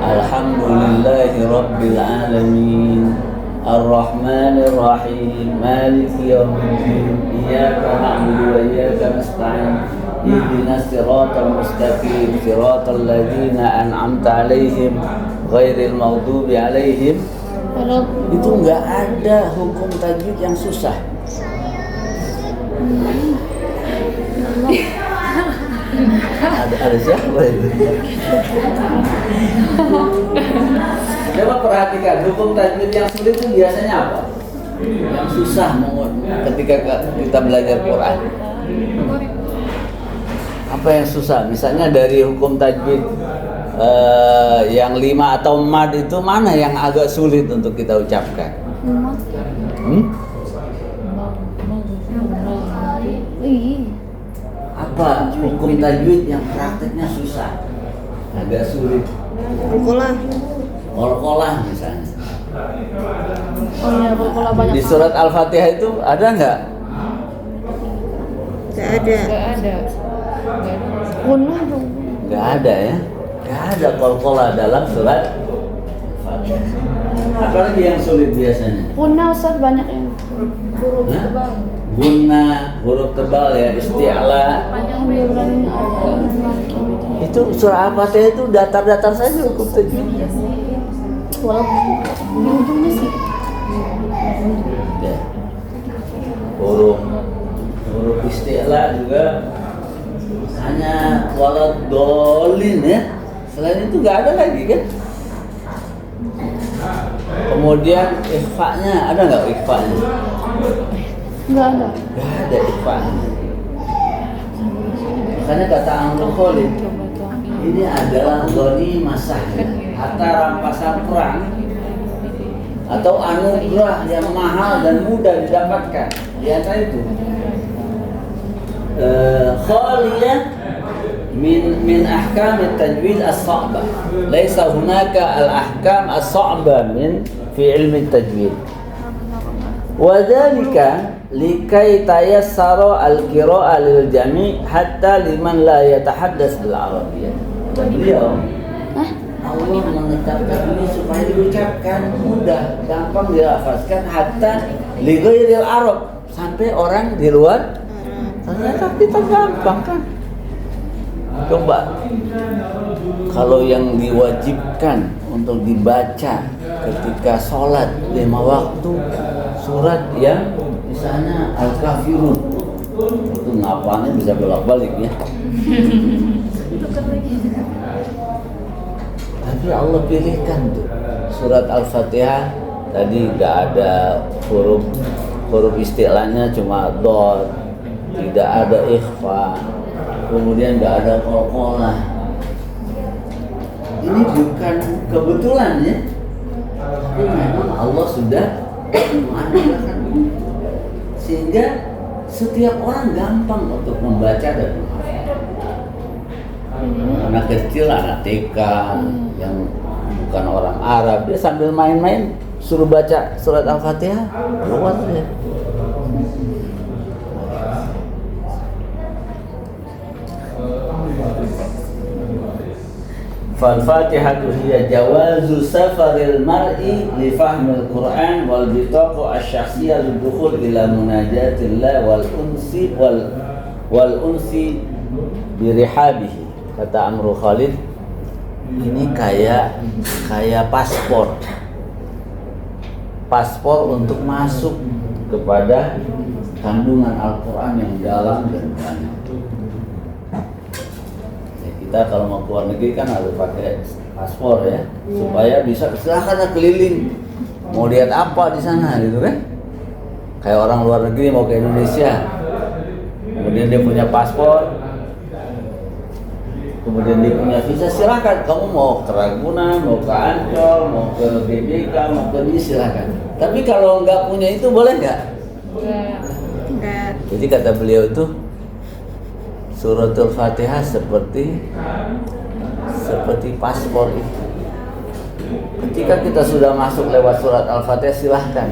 Speaker 1: Alhamdulillahi Rabbil Alamin Ar-Rahmanir Rahim Maliki Yawmiddin Iyyaka na'budu wa iyyaka nasta'in Ihdinas siratal mustaqim Siratal ladzina an'amta 'alaihim ghairil maghdubi 'alaihim. Itu enggak ada hukum tajwid yang susah. Ada siapa itu? Coba perhatikan, hukum tajwid yang sulit itu biasanya apa? Yang susah ketika kita belajar Quran. Apa yang susah? Misalnya dari hukum tajwid yang 5 atau mad itu mana yang agak sulit untuk kita ucapkan? Apa hukum tajwid yang prakteknya susah, agak sulit? Qalqalah misalnya.
Speaker 2: Oh iya, kalau banyak
Speaker 1: Di surat Al-Fatihah itu ada nggak?
Speaker 4: Nggak ada.
Speaker 2: Gunung dong.
Speaker 1: Nggak ada ya. Nggak ada qalqalah dalam surat Al-Fatihah. Apalagi yang sulit biasanya?
Speaker 2: Punah Ustaz, banyak yang huruf
Speaker 1: Hah?
Speaker 2: tebal.
Speaker 1: Guna, huruf tebal ya, isti'la. Itu surah Al-Fatihah itu datar-datar saja hukum tajwid.
Speaker 2: Walaupun di ujungnya sih.
Speaker 1: Ya. Huruf huruf isti'la juga hanya waladolin ya. Selain itu nggak ada lagi kan. Kemudian ikhfa-nya ada nggak ikhfa-nya?
Speaker 2: Nggak ada.
Speaker 1: Nggak ada ikhfa-nya. Makanya kata Amrul Khalid, ini adalah goni masahnya, harta rampasan perang atau anugerah yang mahal dan mudah didapatkan. Lihat itu. Khaliyah min ahkam at-tajwid as-sa'bah. Laisa hunaka al-ahkam as-sa'bah min fi ilmi at-tajwid. Wa dzalika likai tayassara al-qira'ah lil jami' hatta liman la yatahaddas bil arabiyyah. Beliau Allah menetapkan ini supaya diucapkan mudah, gampang dilafazkan hatta li ghairil Arab, sampai orang di luar ternyata kita gampang kan. Coba kalau yang diwajibkan untuk dibaca ketika sholat 5 waktu surat yang misalnya Al-Kafirun, itu ngapalnya bisa bolak-balik ya. Tapi Allah pilihkan tuh surat Al-Fatihah tadi nggak ada huruf isti'lanya, cuma dot, tidak ada ikhfa, kemudian nggak ada qalqalah. Ini bukan kebetulan ya, tapi memang Allah sudah menganugerahkan sehingga setiap orang gampang untuk membaca dan menghafal. Anak kecil, anak TK yang bukan orang Arab, dia sambil main-main suruh baca surat Al-Fatihah, luar ya. Fal-Fatihatu hiya jawazu safaril mar'i li fahmil Qur'an wal bitaqu asy-syakhsiyyah lidukhul ila munajatillah wal unsi birihabihi. Kata Amrul Khalid, ini kayak paspor untuk masuk kepada kandungan Al-Qur'an yang dalam dan banyak. Kita kalau mau keluar negeri kan harus pakai paspor ya, supaya bisa silahkan keliling, mau lihat apa di sana gitu kan. Kayak orang luar negeri mau ke Indonesia, kemudian dia punya paspor, kemudian dia punya visa, silahkan kamu mau ke Ragunan, mau ke Ancol, mau ke BBK, mau ke ini silahkan. Tapi kalau nggak punya itu boleh nggak?
Speaker 4: Enggak.
Speaker 1: Jadi kata beliau itu Suratul Fatihah seperti paspor itu. Ketika kita sudah masuk lewat surat Al-Fatihah, silahkan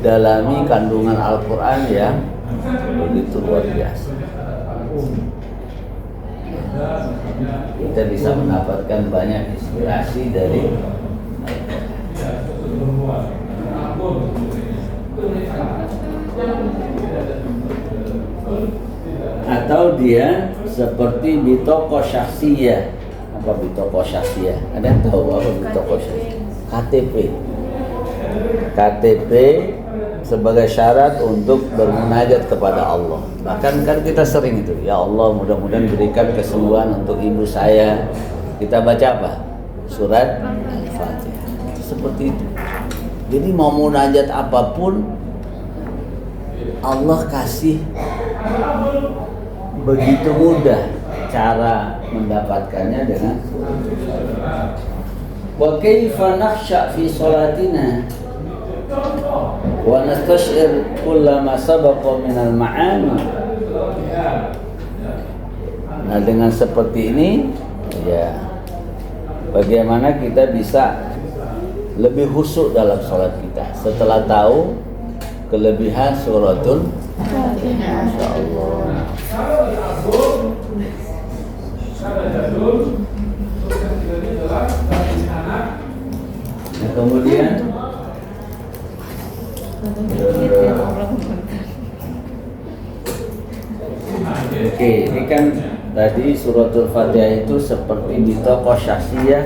Speaker 1: dalami kandungan Al-Quran yang begitu luar biasa. Kita bisa mendapatkan banyak inspirasi dari atau dia seperti bitoko syakhsiyah. Apa bitoko syakhsiyah? Ada yang tahu apa bitoko syakhsiyah? KTP sebagai syarat untuk bermunajat kepada Allah. Bahkan kan kita sering itu, ya Allah mudah-mudahan berikan kesembuhan untuk ibu saya. Kita baca apa? Surat Al-Fatihah. Seperti itu. Jadi mau munajat apapun Allah kasih begitu mudah cara mendapatkannya dengan wa kaifa nakhsha fi salatina wa nastash'ir kullama sabaqa min al-ma'ani. Nah, dengan seperti ini ya bagaimana kita bisa lebih khusyuk dalam salat kita setelah tahu kelebihan suratul Fatihah. Masyaallah. Nah, kemudian oke, ini kan tadi suratul Fatihah itu seperti bitaqah syakhsiyah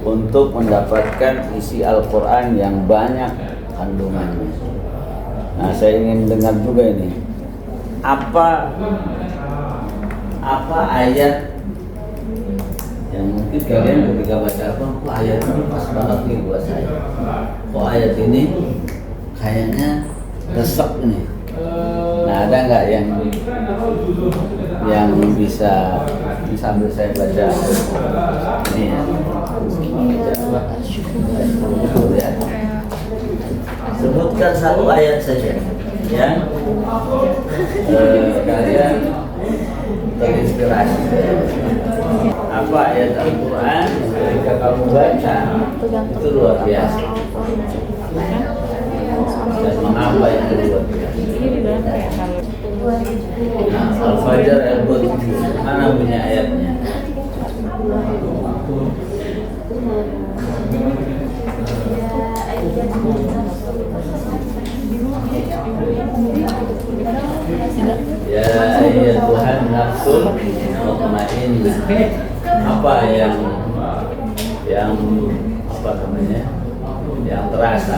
Speaker 1: untuk mendapatkan isi Al-Quran yang banyak kandungannya. Nah, saya ingin dengar juga ini apa ayat yang mungkin kalian ketika baca apa, kok ayat ini pas banget nih buat saya, kok ayat ini kayaknya resep nih. Nah, ada nggak yang bisa sambil saya baca ini ya? Ya. Sebutkan satu ayat saja yang kalian terinspirasi. Apa ayat Al-Quran yang ketika kamu baca itu luar biasa, dan mengapa yang luar biasa? Nah, Al-Fajr Al-Budd, mana punya ayatnya? Ya ayyatuhan nafsul mutmainnah. Apa yang apa namanya? Yang terasa?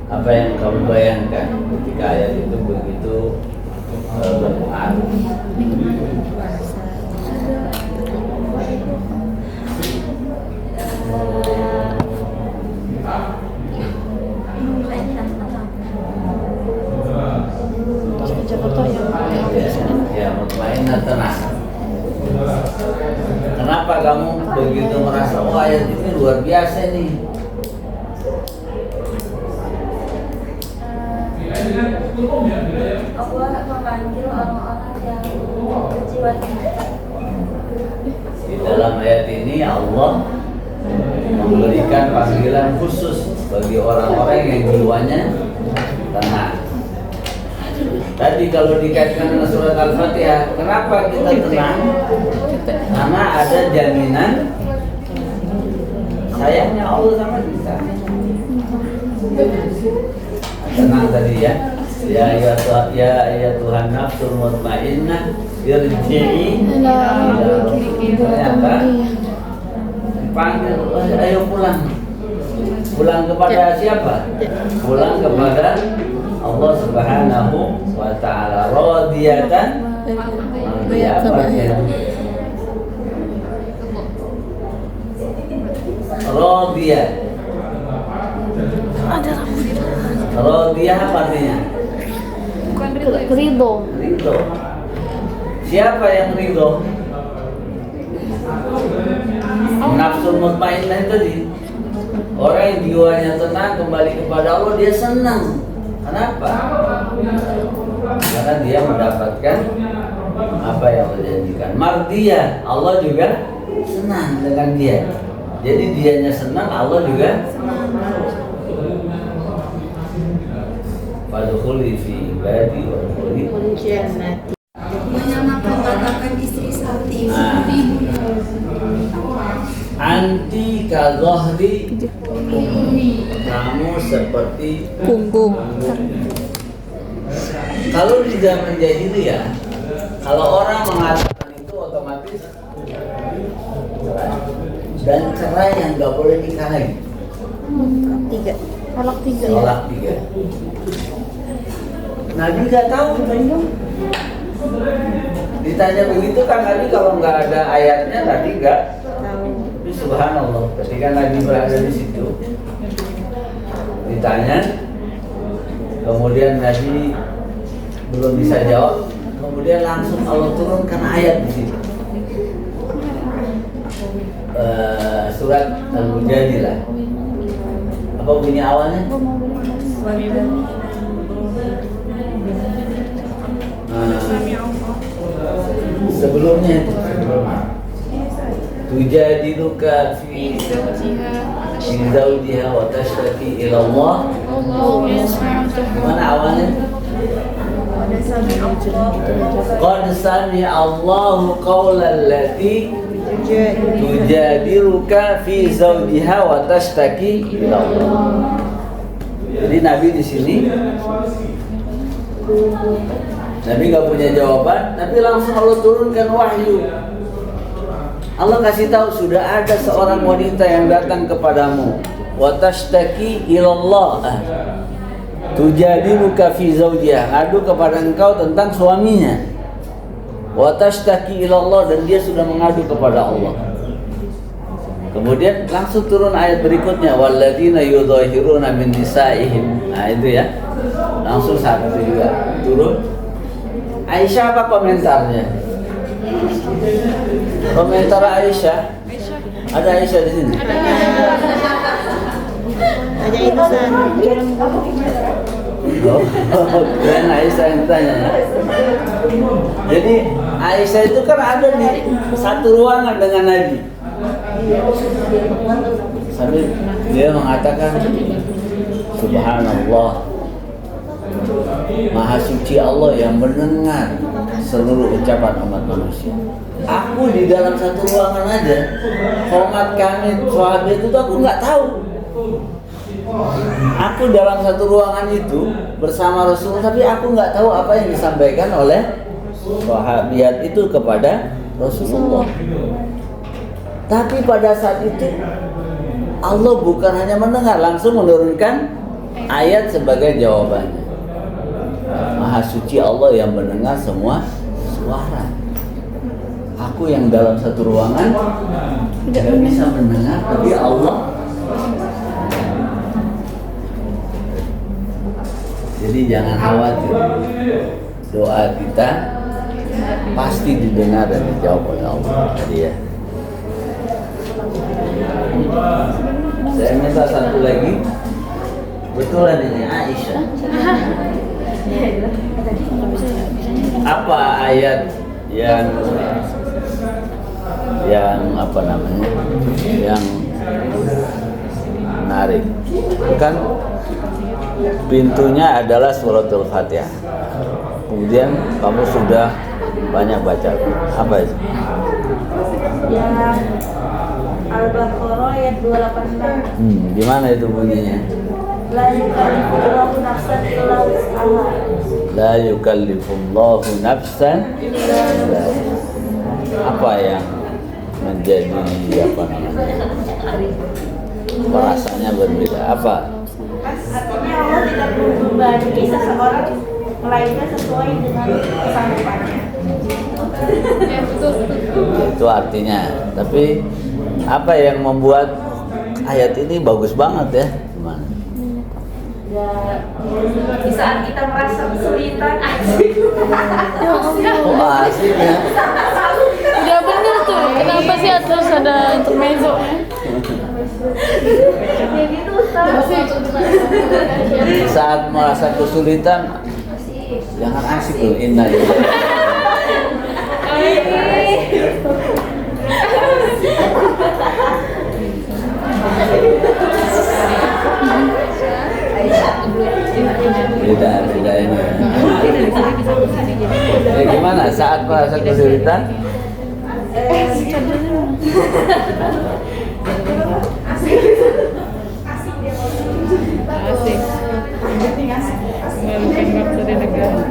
Speaker 1: Apa yang kamu bayangkan ketika ayat itu begitu berpengaruh?
Speaker 2: Jakarta
Speaker 1: Ya, mutmainnah, tenang. Kenapa kamu begitu merasa, oh ayat ini luar biasa nih?
Speaker 5: Allah memanggil orang-orang yang berjiwa tenang.
Speaker 1: Di dalam ayat ini Allah memberikan panggilan khusus bagi orang-orang yang jiwanya tenang. Tadi kalau dikaitkan dengan surat Al-Fatihah, kenapa kita tenang? Karena ada jaminan sayangnya Allah sama kita. Tenang tadi ya. Ya Tuhan nafsul mutmainnah irji'i ternyata panggil, ayo pulang. Pulang kepada siapa? Pulang kepada Allah Subhanahu wa ta'ala. Radiyatan Radiyah. Radiyah apa artinya?
Speaker 3: Bukan ridho.
Speaker 2: Ridho.
Speaker 1: Ridho. Siapa yang ridho? Nafsul mutmainnah tadi. Orang yang jiwanya tenang kembali kepada Allah, dia senang. Kenapa? Karena dia mendapatkan apa yang Allah janjikan. Mardiyah, Allah juga senang dengan dia. Jadi dianya senang, Allah juga senang. Fadkhuli fi ibadi wa dkhuli
Speaker 4: Jannati.
Speaker 5: Menamakan katakan istri seperti ibu.
Speaker 1: Anti ka dhahri, kamu seperti
Speaker 2: Punggung.
Speaker 1: Kalau di zaman jahiliyah, kalau orang mengatakan itu otomatis cerai. Dan cerai yang nggak boleh nikah lagi.
Speaker 4: Tiga.
Speaker 2: Talak 3 ya.
Speaker 1: Tolak 3. Nabi nggak tahu itu. Ditanya begitu kan Nabi, kalau nggak ada ayatnya Nabi nggak
Speaker 4: Tahu.
Speaker 1: Tapi subhanallah, ketika Nabi berada di situ ditanya, kemudian Nabi belum bisa jawab, kemudian langsung Allah turunkan ayat di situ. Surat Al-Mujadilah. Apa bunyi awalnya? Sebelumnya itu, tujadiluka fi zawjiha wa tashtaki ila Allah. Mana awalnya? Qad sami Allahu qawlan lati tujadiluka fi zawjiha wa tashtaki ila Allah. Jadi Nabi di sini Nabi nggak punya jawaban, Nabi langsung Allah turunkan wahyu. Allah kasih tahu, sudah ada seorang wanita yang datang kepadamu, wa tashtaki ilallah. tujadiluka fi zawjiha, ngadu kepada engkau tentang suaminya. Wa tashtaki ila Allah, dan dia sudah mengadu kepada Allah. Kemudian langsung turun ayat berikutnya, walladzina yudhahiruna min nisaihim. Nah itu ya, langsung saat itu juga turun. Aisyah apa komentarnya? Komentar Aisyah. Ada Aisyah di sini.
Speaker 4: Aja itu san.
Speaker 1: Oh, keren Aisyah yang tanya. Jadi Aisyah itu kan ada di satu ruangan dengan Nabi. Sambil dia mengatakan, Subhanallah, Maha suci Allah yang mendengar seluruh ucapan umat manusia. Aku di dalam satu ruangan aja, hormat kami sahabat itu aku nggak tahu. Aku dalam satu ruangan itu bersama Rasulullah, tapi aku nggak tahu apa yang disampaikan oleh sahabat itu kepada Rasulullah. Tapi pada saat itu Allah bukan hanya mendengar, langsung menurunkan ayat sebagai jawabannya. Maha suci Allah yang mendengar semua suara. Aku yang dalam satu ruangan tidak bisa mendengar, tapi Allah. Jadi jangan khawatir, doa kita pasti didengar dan dijawab oleh Allah. Jadi ya, saya minta satu lagi. Betulan ini Aisyah. Apa ayat yang apa namanya? Yang menarik? Kan pintunya adalah suratul Fatihah. Kemudian kamu sudah banyak baca. Apa itu?
Speaker 5: Yang Al-Baqarah ayat 286.
Speaker 1: Di mana itu bunyinya?
Speaker 5: La yukallifullahu nafsan illa wus'aha.
Speaker 1: La yukallifullahu nafsan illa wus'aha. Apa yang menjadi apa namanya? Rasanya berbeda. Apa?
Speaker 5: Artinya Allah tidak membebani seseorang melainkan sesuai dengan kesanggupannya.
Speaker 3: Ya, betul.
Speaker 1: Itu artinya. Tapi apa yang membuat ayat ini bagus banget ya? Gimana?
Speaker 5: Ya, di saat kita merasa kesulitan, asik.
Speaker 1: Oh asik ya.
Speaker 2: Udah bener tuh, kenapa sih terus ada intermezzo?
Speaker 5: Ya gitu, Ustaz.
Speaker 1: Saat merasa kesulitan, jangan asik loh. Innalillahi. Beda ini. Ya, gimana saat merasa kesulitan?
Speaker 3: Asik. Mengembangkan bangsa dan negara.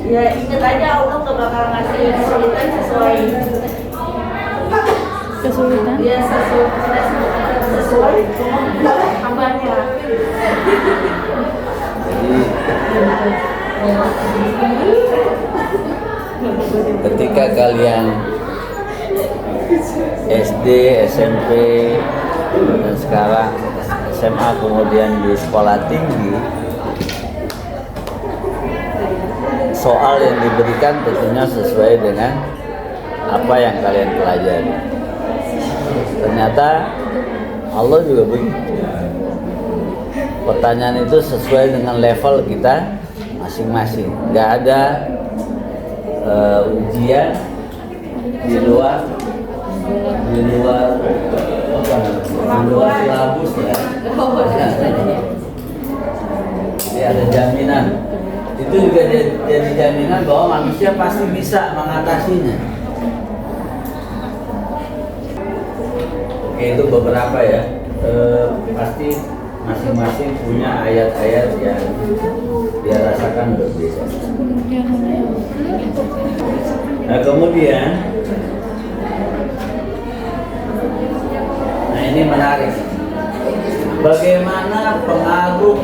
Speaker 5: Ya ingat aja Allah gak bakal ngasih kesulitan sesuai ya sesuai hambanya.
Speaker 1: Jadi ketika kalian SD, SMP, dan sekarang SMA, kemudian di sekolah tinggi, soal yang diberikan tentunya sesuai dengan apa yang kalian pelajari. Ternyata Allah juga begitu. Pertanyaan itu sesuai dengan level kita masing-masing. Nggak ada ujian di luar silabus ya. Jadi ada jaminan. Itu juga jadi jaminan bahwa manusia pasti bisa mengatasinya. Oke, itu beberapa ya. Pasti masing-masing punya ayat-ayat yang dia rasakan berbeda. Nah kemudian, nah ini menarik. bagaimana pengaruh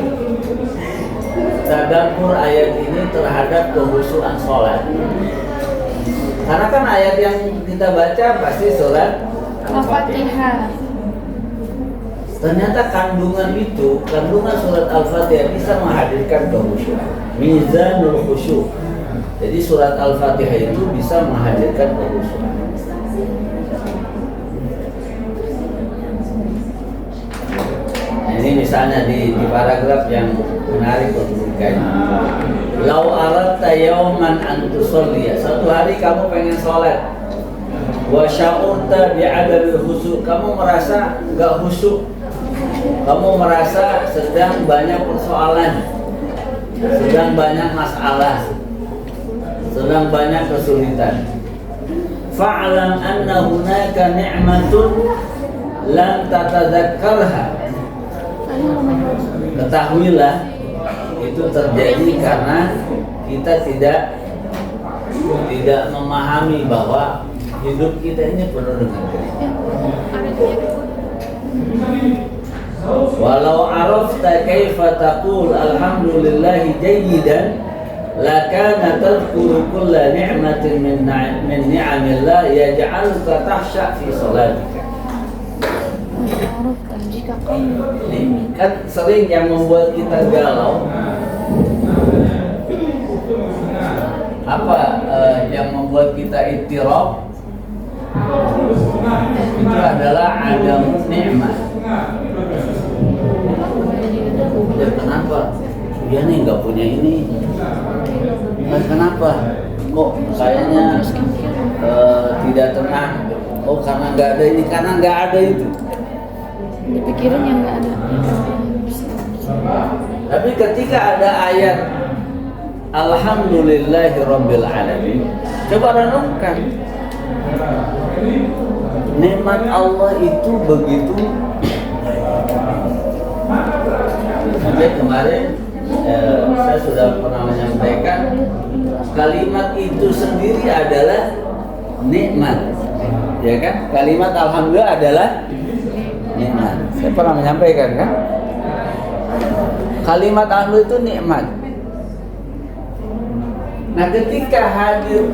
Speaker 1: tadabbur ayat ini terhadap kehusuan sholat. Karena kan ayat yang kita baca pasti surat
Speaker 2: Al-Fatihah.
Speaker 1: Ternyata kandungan surat Al-Fatihah bisa menghadirkan kehusyuan. Mizanul khusyuk. Jadi surat Al-Fatihah itu bisa menghadirkan kehusyuan. Nah, ini misalnya di paragraf yang menarik untuk dikaji. Lau aradta yawman an tusalliya. Satu hari kamu pengen sholat. Wa sya'urta bi'adamil khusyuk. Kamu merasa enggak khusyuk. Kamu merasa sedang banyak persoalan, sedang banyak masalah, sedang banyak kesulitan. Fa'lam anna hunaka ni'matun lam tatadzakkarha. Ketahuilah itu terjadi karena kita tidak memahami bahwa hidup kita ini penuh dengan kenikmatan. Walau arafta kaifa taqul alhamdulillahi jayyidan lakana tadhkuru kulla ni'matin min ni'amillah yaj'aluka tahsya fi salatika.
Speaker 2: Jika kamu
Speaker 1: Ini kan sering yang membuat kita galau. Apa yang membuat kita ittirab? Itu adalah adam nikmat. Ya kenapa? Dia nih nggak punya ini. Kenapa? Kok kayaknya tidak tenang? Oh karena nggak ada ini, karena nggak ada itu.
Speaker 2: dipikirin yang nggak ada.
Speaker 1: Tapi ketika ada ayat Alhamdulillahirabbil alamin, coba renungkan. Nikmat Allah itu begitu. Sampai kemarin saya sudah pernah menyampaikan kalimat itu sendiri adalah nikmat, ya kan? Kalimat alhamdulillah adalah nikmat. Saya pernah menyampaikan kan? Kalimat alhamdulillah itu nikmat. Nah, ketika hadir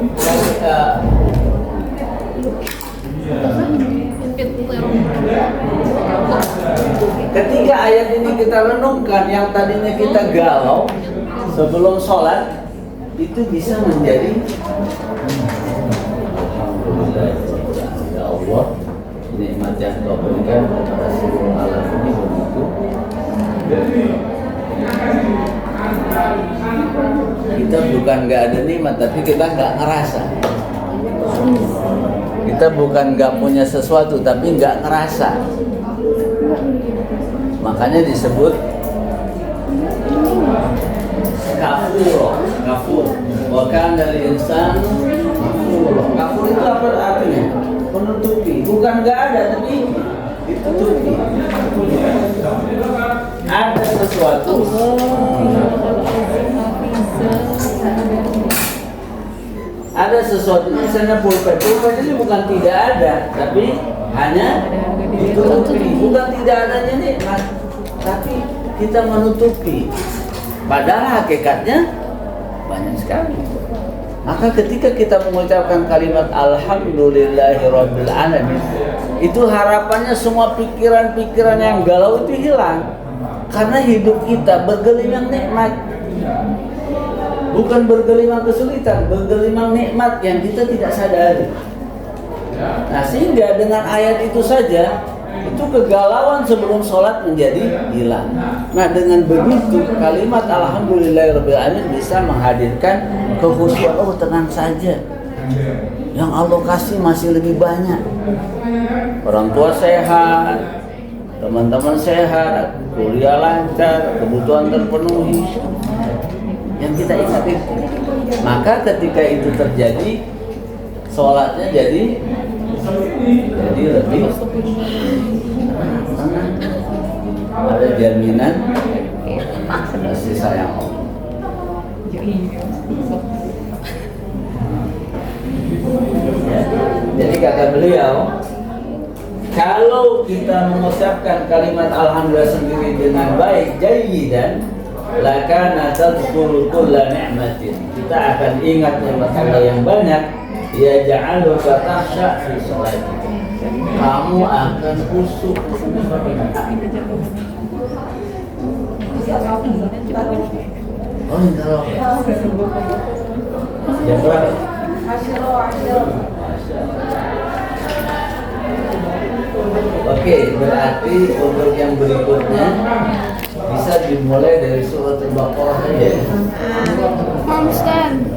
Speaker 1: ketika ayat ini kita renungkan, yang tadinya kita galau sebelum sholat, itu bisa menjadi alhamdulillah ya Allah, nikmat yang Kau berikan kepada seluruh alam ini begitu. Kita bukan nggak ada nikmat, tapi kita nggak ngerasa. Kita bukan nggak punya sesuatu, tapi nggak ngerasa. Makanya disebut kafur. Bahkan dari insan kafur itu apa artinya? Menutupi. Bukan nggak ada, tapi ditutupi. Ada sesuatu. Ada sesuatu, misalnya pulpen ini bukan tidak ada, tapi hanya ditutupi. Bukan tidak adanya nikmat, tapi kita menutupi. Padahal hakikatnya banyak sekali. Maka ketika kita mengucapkan kalimat Alhamdulillahirabbil alamin, itu harapannya semua pikiran-pikiran yang galau itu hilang. Karena hidup kita bergelimang nikmat. Bukan bergelimang kesulitan, bergelimang nikmat yang kita tidak sadari. Nah, sehingga dengan ayat itu saja, itu kegalauan sebelum sholat menjadi hilang. Nah, dengan begitu kalimat Alhamdulillahirabbil alamin bisa menghadirkan kekhusyuan. Oh, tenang saja, yang Allah kasih masih lebih banyak. Orang tua sehat, teman-teman sehat, kuliah lancar, kebutuhan terpenuhi. Yang kita ingat itu. Maka ketika itu terjadi, sholatnya jadi lebih tenang. Ada jaminan kasih sayang Allah. Ya. Jadi kata beliau, Kalau kita mengucapkan kalimat alhamdulillah sendiri dengan baik, jayyidan, lakana tadhkuru kulla ni'matin. Kita akan ingat nikmat Allah yang banyak. Ya ja'aluka tahsya fi sholatika. Kamu akan khusyuk. Oh, entar. Jam berapa? Oke, berarti untuk yang berikutnya bisa dimulai dari surat Al-Baqarah saja.
Speaker 2: Mom stand.